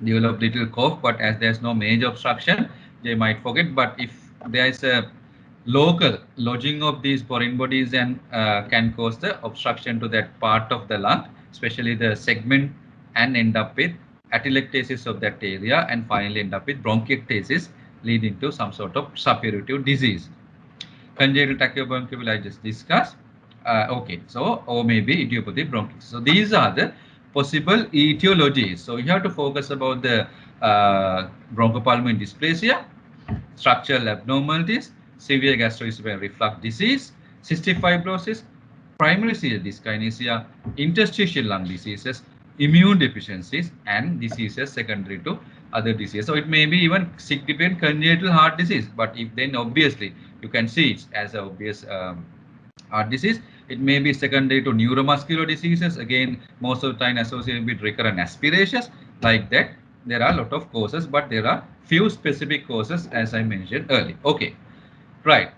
develop little cough, but as there's no major obstruction, they might forget. But if there is a local lodging of these foreign bodies, and can cause the obstruction to that part of the lung, especially the segment, and end up with atelectasis of that area, and finally end up with bronchiectasis, leading to some sort of suppurative disease. Congenital tracheobronchial I just discussed. Okay, so or maybe idiopathic bronchitis. So these are the possible etiologies. So you have to focus about the bronchopulmonary dysplasia, structural abnormalities, severe gastroesophageal reflux disease, cystic fibrosis, primary serious dyskinesia, interstitial lung diseases, immune deficiencies, and diseases secondary to other diseases. So it may be even significant congenital heart disease, but if then obviously you can see it as an obvious heart disease. It may be secondary to neuromuscular diseases, again most of the time associated with recurrent aspirations, like that. There are a lot of causes, but there are few specific causes as I mentioned earlier. Okay, right.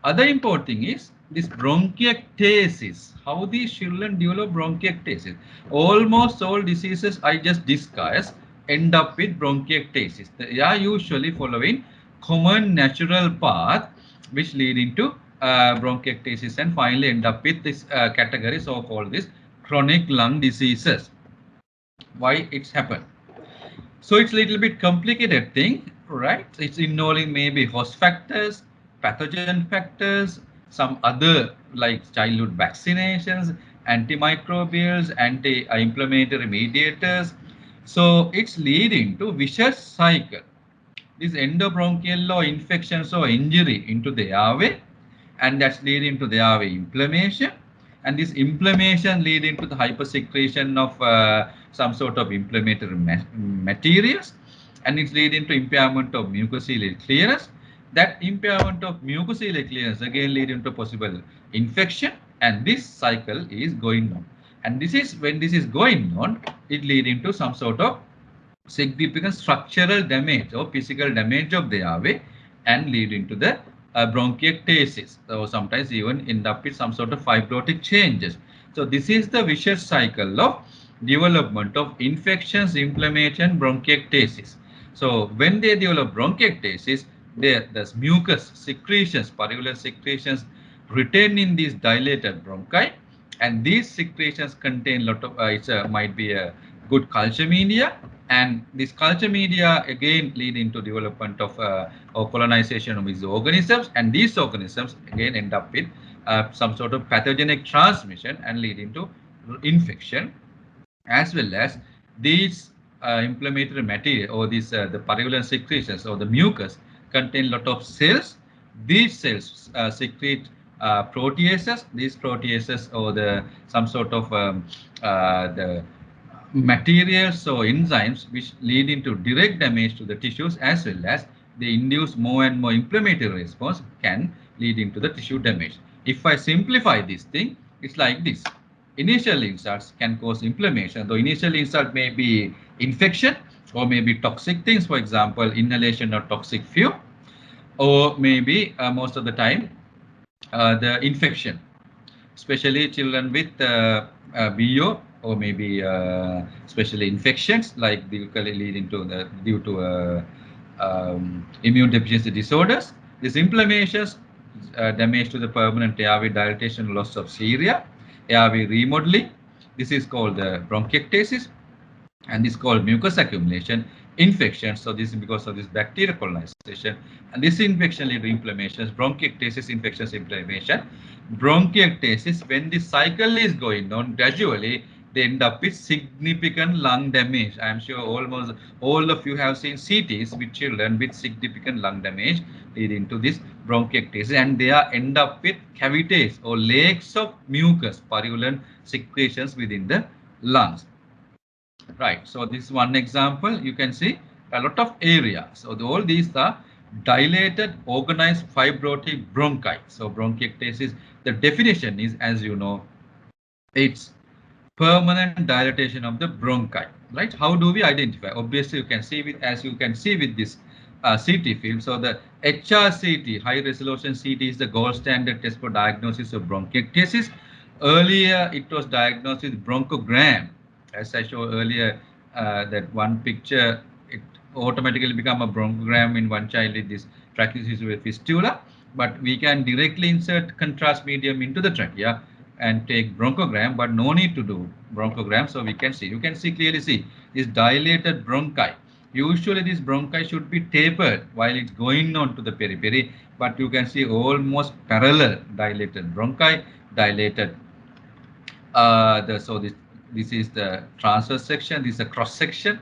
Other important thing is this bronchiectasis. How these children develop bronchiectasis. Almost all diseases I just discussed end up with bronchiectasis. They are usually following common natural path, which lead into bronchiectasis, and finally end up with this category, so called this chronic lung diseases. Why it's happened? So it's a little bit complicated thing, right? It's involving maybe host factors, pathogen factors, some other like childhood vaccinations, antimicrobials, anti-inflammatory mediators. So it's leading to vicious cycle. This endobronchial or infections or injury into the airway, and that's leading to the airway inflammation, and this inflammation leading to the hypersecretion of some sort of inflammatory materials, and it's leading to impairment of mucociliary clearance. That impairment of mucociliary clearance again leading to possible infection, and this cycle is going on. And this is when this is going on, it leading to some sort of significant structural damage or physical damage of the airway, and leading to the bronchiectasis, or sometimes even end up with some sort of fibrotic changes. So this is the vicious cycle of development of infections, inflammation, bronchiectasis. So when they develop bronchiectasis, there's mucus secretions, purulent secretions retain in these dilated bronchi, and these secretions contain lot of might be a good culture media, and this culture media again lead into development of or colonization of these organisms, and these organisms again end up with some sort of pathogenic transmission and leading to infection, as well as these inflammatory material, or these the purulent secretions or the mucus contain lot of cells. These cells secrete proteases. These proteases, or the some sort of the materials or enzymes which lead into direct damage to the tissues, as well as they induce more and more inflammatory response, can lead into the tissue damage. If I simplify this thing, it's like this. Initial insults can cause inflammation. The initial insult may be infection or maybe toxic things, for example, inhalation of toxic fuel, or maybe most of the time the infection, especially children with BO or maybe especially infections like the leading to the due to immune deficiency disorders. These inflammations damage to the permanent airway dilatation, loss of cilia, airway remodeling. This is called the bronchiectasis, and this is called mucus accumulation, infection. So this is because of this bacterial colonization, and this infection lead to inflammations, bronchiectasis, infections, inflammation. Bronchiectasis, when the cycle is going on, gradually they end up with significant lung damage. I am sure almost all of you have seen CTs with children with significant lung damage leading to this bronchiectasis, and they are end up with cavities or lakes of mucus, purulent secretions within the lungs. Right, so this is one example. You can see a lot of area. So all these are dilated organized fibrotic bronchi. So bronchiectasis, the definition is, as you know, it's permanent dilatation of the bronchi. Right? How do we identify? Obviously, you can see with, as you can see with this CT film. So the HRCT, high resolution CT, is the gold standard test for diagnosis of bronchiectasis. Earlier, it was diagnosed with bronchogram. As I showed earlier, that one picture, it automatically become a bronchogram in one child with this tracheostomy fistula. But we can directly insert contrast medium into the trachea and take bronchogram, but no need to do bronchogram. So we can see, you can see clearly see this dilated bronchi. Usually this bronchi should be tapered while it's going on to the periphery, but you can see almost parallel dilated bronchi, dilated. So this is the transverse section, this is a cross section.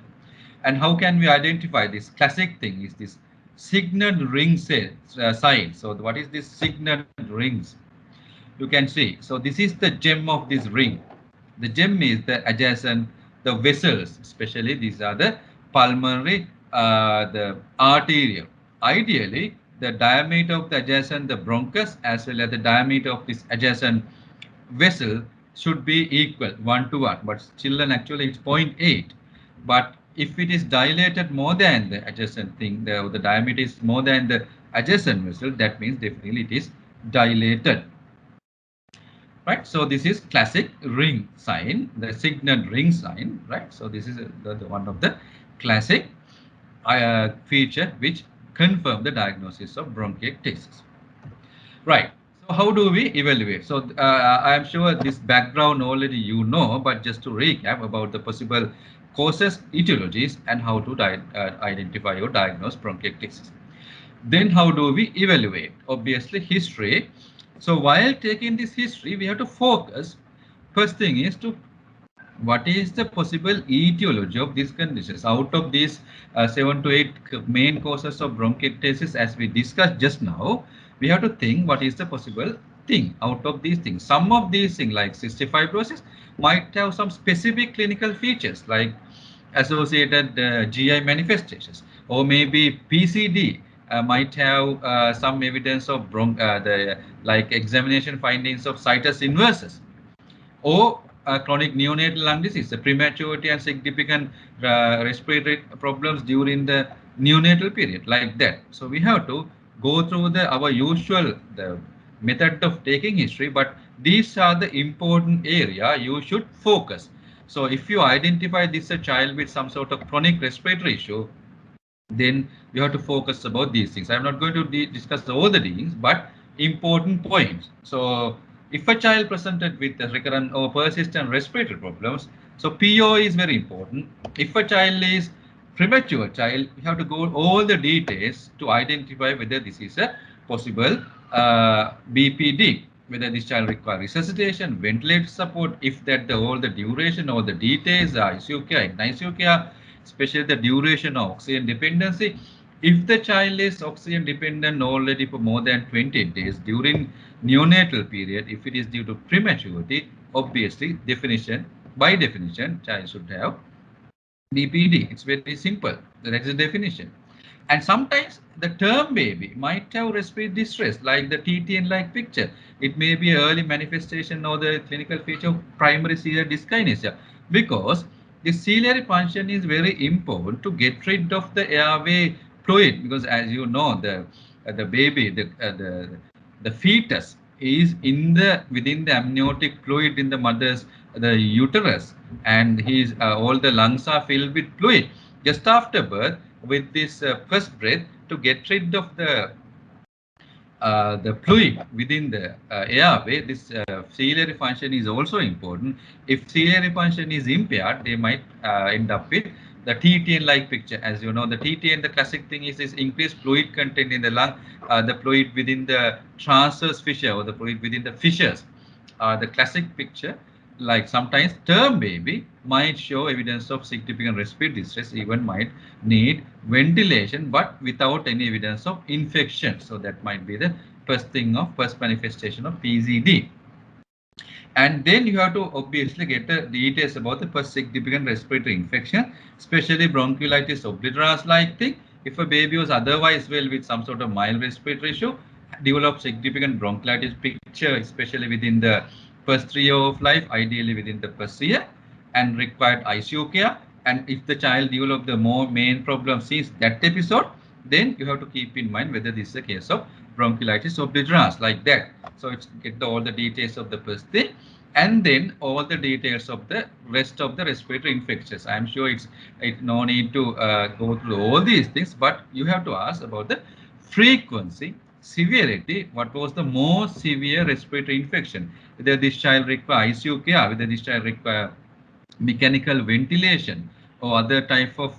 And how can we identify this? Classic thing is this signet ring sign. So what is this signet rings? You can see. So this is the gem of this ring. The gem is the adjacent, the vessels, especially these are the pulmonary, the arterial. Ideally, the diameter of the adjacent, the bronchus, as well as the diameter of this adjacent vessel should be equal 1 to 1. But children, actually it's 0.8. But if it is dilated more than the adjacent thing, the diameter is more than the adjacent vessel, that means definitely it is dilated. Right, so this is classic ring sign, the signet ring sign, right? So this is the one of the classic feature which confirm the diagnosis of bronchiectasis. Right, so how do we evaluate? So I am sure this background already you know, but just to recap about the possible causes, etiologies, and how to identify or diagnose bronchiectasis. Then how do we evaluate? Obviously history. So while taking this history, we have to focus. First thing is to what is the possible etiology of these conditions. Out of these 7 to 8 main causes of bronchiectasis, as we discussed just now, we have to think what is the possible thing out of these things. Some of these things like cystic fibrosis might have some specific clinical features like associated GI manifestations, or maybe PCD might have some evidence of like examination findings of situs inversus, or chronic neonatal lung disease, the prematurity and significant respiratory problems during the neonatal period, like that. So we have to go through our usual method of taking history, but these are the important area you should focus. So if you identify this a child with some sort of chronic respiratory issue, then you have to focus about these things. I'm not going to discuss all the things, but important points. So if a child presented with recurrent or persistent respiratory problems, so PO is very important. If a child is premature child, you have to go all the details to identify whether this is a possible BPD, whether this child requires resuscitation, ventilator support, if that all the duration or the details are ICU care, ICU care, especially the duration of oxygen dependency. If the child is oxygen dependent already for more than 20 days during neonatal period, if it is due to prematurity, obviously by definition, child should have BPD. It's very simple. That is the definition. And sometimes the term baby might have respiratory distress, like the TTN-like picture. It may be an early manifestation or the clinical feature of primary ciliary dyskinesia, because the ciliary function is very important to get rid of the airway fluid. Because as you know, the baby, the fetus is in the within the amniotic fluid in the mother's the uterus, and his all the lungs are filled with fluid just after birth. With this first breath, to get rid of the fluid within the airway, this ciliary function is also important. If ciliary function is impaired, they might end up with the TTN-like picture. As you know, the TTN, the classic thing is increased fluid content in the lung, the fluid within the transverse fissure or the fluid within the fissures. The classic picture. Like sometimes term baby might show evidence of significant respiratory distress, even might need ventilation, but without any evidence of infection. So that might be the first manifestation of PZD. And then you have to obviously get the details about the first significant respiratory infection, especially bronchiolitis obliterans like thing. If a baby was otherwise well with some sort of mild respiratory issue, develop significant bronchiolitis picture, especially within the first 3 years of life, ideally within the first year, and required ICU care. And if the child develop the more main problem since that episode, then you have to keep in mind whether this is a case of bronchiolitis obliterans like that. So it's get all the details of the first thing, and then all the details of the rest of the respiratory infections. I'm sure it's no need to go through all these things, but you have to ask about the frequency, severity. What was the most severe respiratory infection? Whether this child require ICU care, whether this child require mechanical ventilation or other type of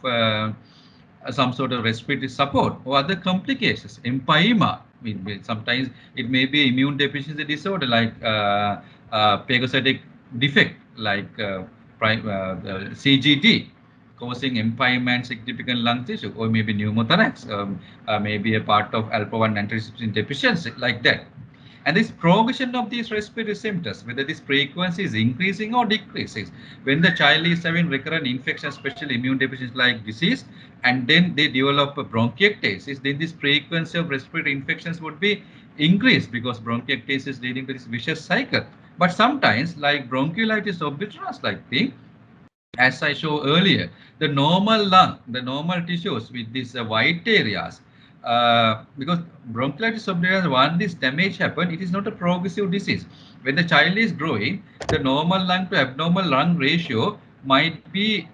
some sort of respiratory support or other complications, empyema. Sometimes it may be immune deficiency disorder like phagocytic defect, like CGD, causing empyema and significant lung tissue, or maybe pneumothorax, maybe a part of alpha-1 antitrypsin deficiency, like that. And this progression of these respiratory symptoms, whether this frequency is increasing or decreasing, when the child is having recurrent infection, especially immune deficiency like disease, and then they develop a bronchiectasis, then this frequency of respiratory infections would be increased, because bronchiectasis is leading to this vicious cycle. But sometimes, like bronchiolitis obliterans like thing, as I showed earlier, the normal lung, the normal tissues with these white areas, because bronchiolitis obliterans, once this damage happens, it is not a progressive disease. When the child is growing, the normal lung to abnormal lung ratio might be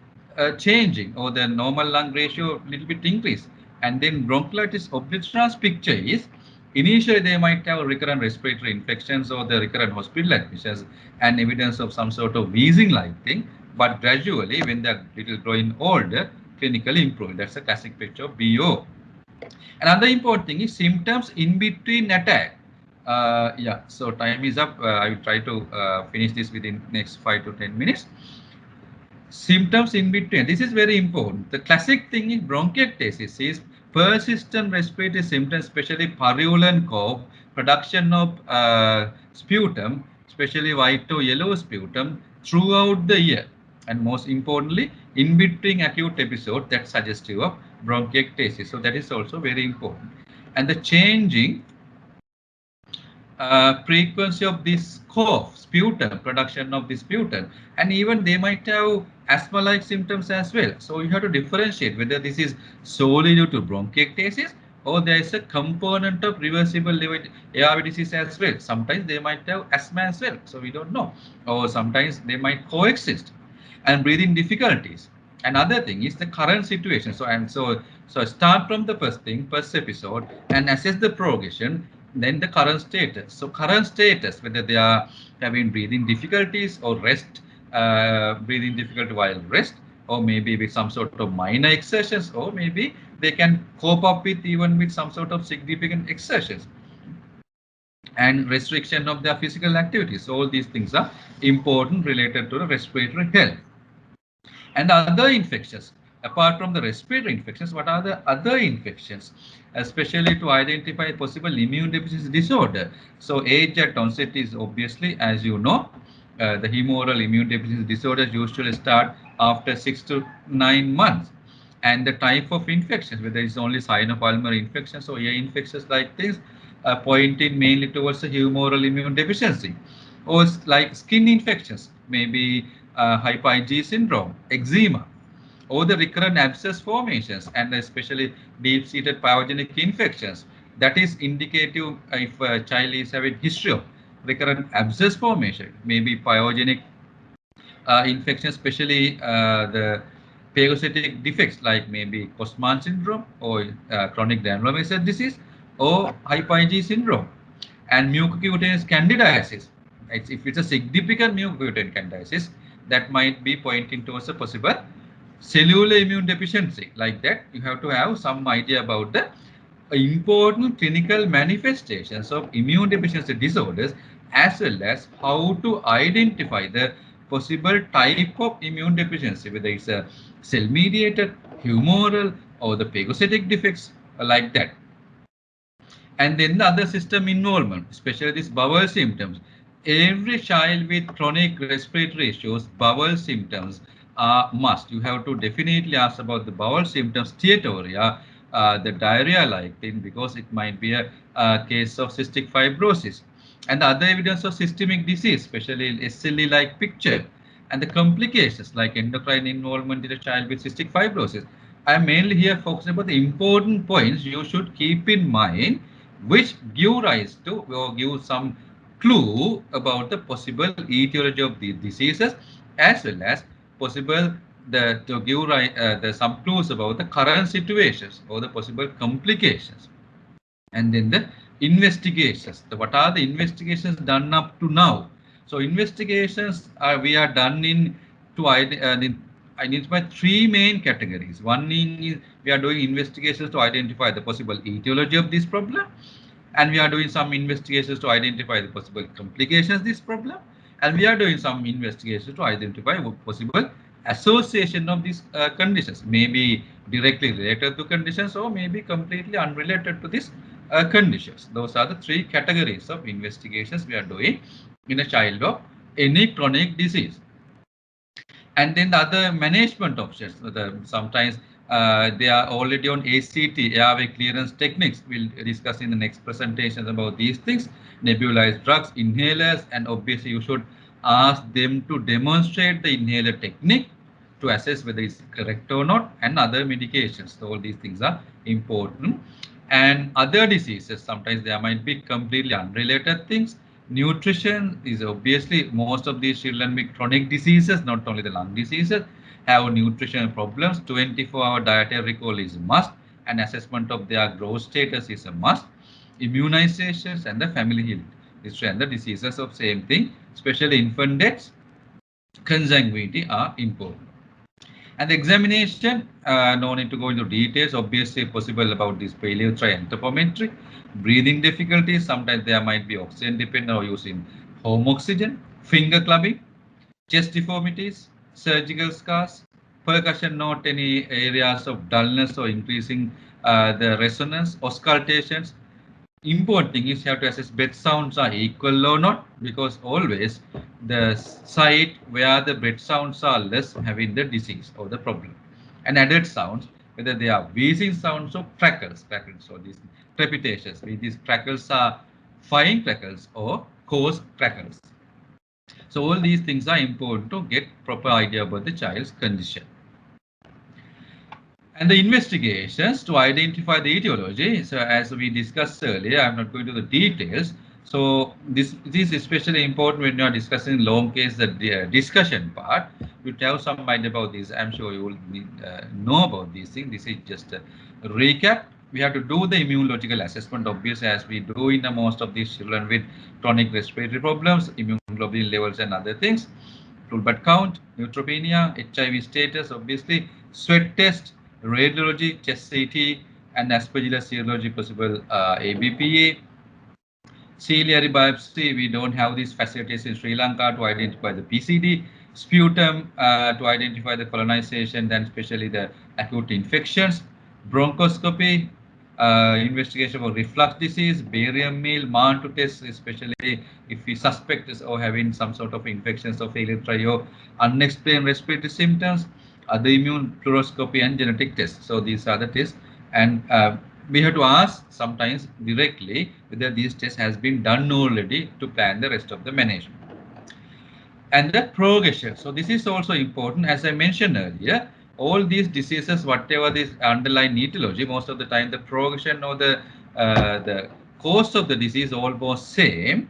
changing, or the normal lung ratio little bit increase. And then bronchiolitis obliterans picture is, initially they might have recurrent respiratory infections or the recurrent hospital admissions and evidence of some sort of wheezing like thing, but gradually when the little growing older, clinically improving. That's a classic picture of BO. Another important thing is symptoms in between attack. Yeah, so time is up. I will try to finish this within next 5 to 10 minutes. Symptoms in between. This is very important. The classic thing in bronchiectasis is persistent respiratory symptoms, especially purulent cough, production of sputum, especially white or yellow sputum throughout the year. And most importantly, in between acute episode that suggestive of bronchiectasis. So that is also very important. And the changing frequency of this cough, sputum, production of this sputum, and even they might have asthma-like symptoms as well. So you have to differentiate whether this is solely due to bronchiectasis or there is a component of reversible airway disease as well. Sometimes they might have asthma as well, so we don't know. Or sometimes they might coexist. And breathing difficulties. Another thing is the current situation. So start from the first episode, and assess the progression, then the current status. So current status, whether they are having breathing difficulties or breathing difficulty while rest, or maybe with some sort of minor exertions, or maybe they can cope up with even with some sort of significant exertions and restriction of their physical activities. So all these things are important related to the respiratory health. And other infections, apart from the respiratory infections, what are the other infections, especially to identify possible immune deficiency disorder? So age at onset is obviously, as you know, the humoral immune deficiency disorders usually start after 6 to 9 months. and the type of infections, whether it's only cyanopulmonary infections or ear infections like this, pointing mainly towards the humoral immune deficiency, or like skin infections, maybe hyper IgE syndrome, eczema, or the recurrent abscess formations, and especially deep-seated pyogenic infections. That is indicative if a child is having history of recurrent abscess formation, maybe pyogenic infection, especially the phagocytic defects like maybe Cosman syndrome or chronic granulomatous disease or hyper IgE syndrome, and mucocutaneous candidiasis. If it's a significant mucocutaneous candidiasis, that might be pointing towards a possible cellular immune deficiency. Like that, you have to have some idea about the important clinical manifestations of immune deficiency disorders, as well as how to identify the possible type of immune deficiency, whether it's a cell mediated, humoral, or the phagocytic defects, like that. And then the other system involvement, especially these bowel symptoms. Every child with chronic respiratory issues, bowel symptoms are must. You have to definitely ask about the bowel symptoms, steatorrhea, the diarrhea-like thing, because it might be a case of cystic fibrosis. And the other evidence of systemic disease, especially SLE-like picture, and the complications like endocrine involvement in a child with cystic fibrosis. I am mainly here focusing about the important points you should keep in mind, which give rise to or give some clue about the possible etiology of the diseases, as well as possible to give some clues about the current situations or the possible complications. And then the investigations. What are the investigations done up to now? So investigations we are done in to identify three main categories. One is we are doing investigations to identify the possible etiology of this problem, and we are doing some investigations to identify the possible complications of this problem, and we are doing some investigations to identify possible association of these conditions, maybe directly related to conditions or maybe completely unrelated to these conditions. Those are the three categories of investigations we are doing in a child of any chronic disease. And then the other management options, sometimes they are already on ACT, airway clearance techniques. We'll discuss in the next presentations about these things, nebulized drugs, inhalers, and obviously you should ask them to demonstrate the inhaler technique to assess whether it's correct or not, and other medications. So all these things are important. And other diseases, sometimes there might be completely unrelated things. Nutrition is obviously most of these children with chronic diseases, not only the lung diseases, have nutritional problems. 24-hour dietary recall is a must, and assessment of their growth status is a must. Immunizations and the family history and the diseases of same thing, especially infant deaths, consanguinity are important. And the examination, no need to go into details, obviously possible about this paleotry anthropometry, breathing difficulties, sometimes there might be oxygen dependent or using home oxygen, finger clubbing, chest deformities, surgical scars, percussion note any areas of dullness or increasing the resonance, auscultations. Important thing is you have to assess breath sounds are equal or not, because always the site where the breath sounds are less having the disease or the problem. And adult sounds, whether they are wheezing sounds or crackles, so these crepitations, these crackles are fine crackles or coarse crackles. So all these things are important to get proper idea about the child's condition. And the investigations to identify the etiology. So as we discussed earlier, I'm not going to the details. So this is especially important when you are discussing long case, the discussion part. You have some mind about this. I'm sure you will know about these things. This is just a recap. We have to do the immunological assessment, obviously, as we do in most of these children with chronic respiratory problems, immunoglobulin levels and other things. Blood count, neutropenia, HIV status, obviously, sweat test, radiology, chest CT, and aspergillus serology possible ABPA. Ciliary biopsy, we don't have these facilities in Sri Lanka to identify the PCD. Sputum to identify the colonization, then especially the acute infections. Bronchoscopy, investigation for reflux disease, barium meal, Mantoux test, especially if we suspect or having some sort of infections or failure try or unexplained respiratory symptoms. other immune fluoroscopy and genetic tests. So these are the tests, and we have to ask sometimes directly whether these tests has been done already to plan the rest of the management. And the progression. So this is also important. As I mentioned earlier, all these diseases, whatever this underlying etiology, most of the time the progression or the course of the disease almost same,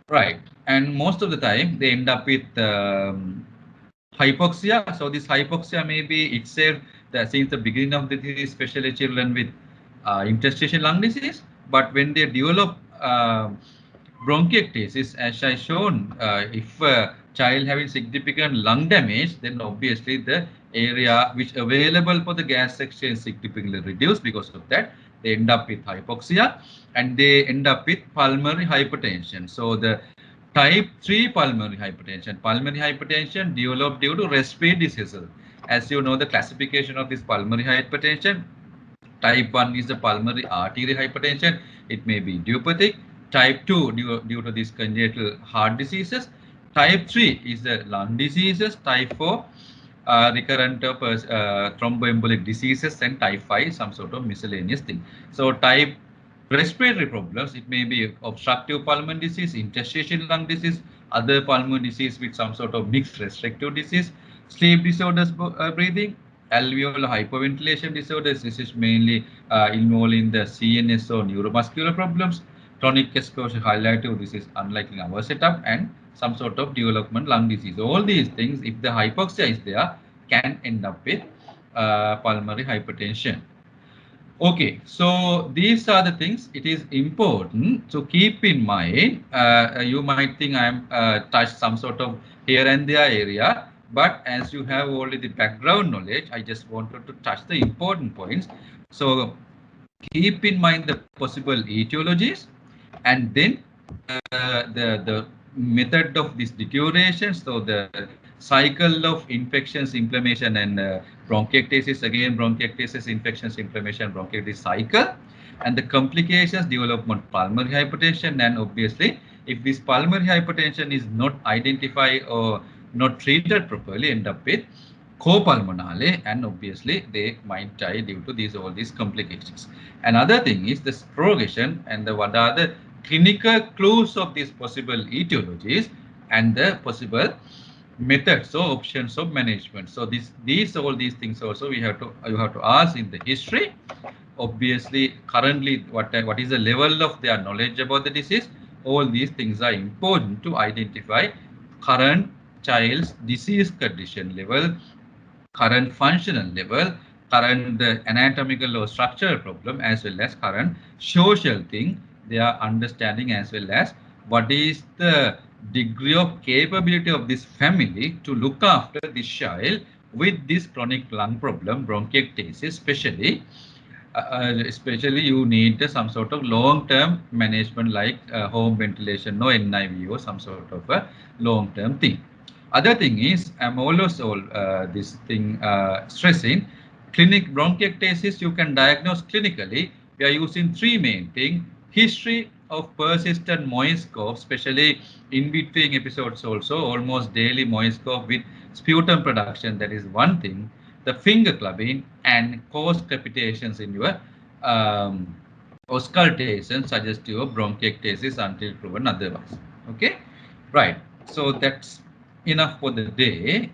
right? And most of the time they end up with hypoxia. So this hypoxia may be itself since the beginning of the disease, especially children with interstitial lung disease. But when they develop bronchiectasis, as I shown, if a child having significant lung damage, then obviously the area which available for the gas exchange significantly reduced. Because of that, they end up with hypoxia and they end up with pulmonary hypertension. So the type 3 pulmonary hypertension. Pulmonary hypertension developed due to respiratory diseases. As you know, the classification of this pulmonary hypertension, type 1 is the pulmonary artery hypertension. It may be idiopathic. Type 2 due to these congenital heart diseases. Type 3 is the lung diseases. Type 4 recurrent thromboembolic diseases, and type 5 some sort of miscellaneous thing. So type respiratory problems, it may be obstructive pulmonary disease, interstitial lung disease, other pulmonary disease with some sort of mixed restrictive disease, sleep disorders, breathing, alveolar hyperventilation disorders. This is mainly involving the CNS or neuromuscular problems. Chronic exposure highlighted, this is unlike in our setup, and some sort of development lung disease. All these things, if the hypoxia is there, can end up with pulmonary hypertension. Okay, so these are the things it is important to keep in mind. You might think I am touched some sort of here and there area, but as you have already background knowledge, I just wanted to touch the important points. So keep in mind the possible etiologies, and then the method of this deterioration. So the cycle of infections, inflammation, and bronchiectasis, again bronchiectasis, infections, inflammation, bronchiectasis cycle, and the complications, development pulmonary hypertension. And obviously if this pulmonary hypertension is not identified or not treated properly, end up with copulmonale, and obviously they might die due to all these complications. Another thing is this progression and what are the clinical clues of these possible etiologies and the possible methods or options of management. So all these things also you have to ask in the history. Obviously currently what is the level of their knowledge about the disease. All these things are important to identify current child's disease condition level, current functional level, current anatomical or structural problem, as well as current social thing they are understanding, as well as what is the degree of capability of this family to look after this child with this chronic lung problem, bronchiectasis, especially you need some sort of long-term management like home ventilation, no NIV, or some sort of a long-term thing. Other thing is, I'm also this thing stressing, clinic bronchiectasis you can diagnose clinically. We are using three main things: history of persistent moist cough, especially in between episodes also, almost daily moist cough with sputum production, that is one thing. The finger clubbing and coarse crepitations in your um, auscultation suggestive of bronchiectasis until proven otherwise. Okay, right. So that's enough for the day.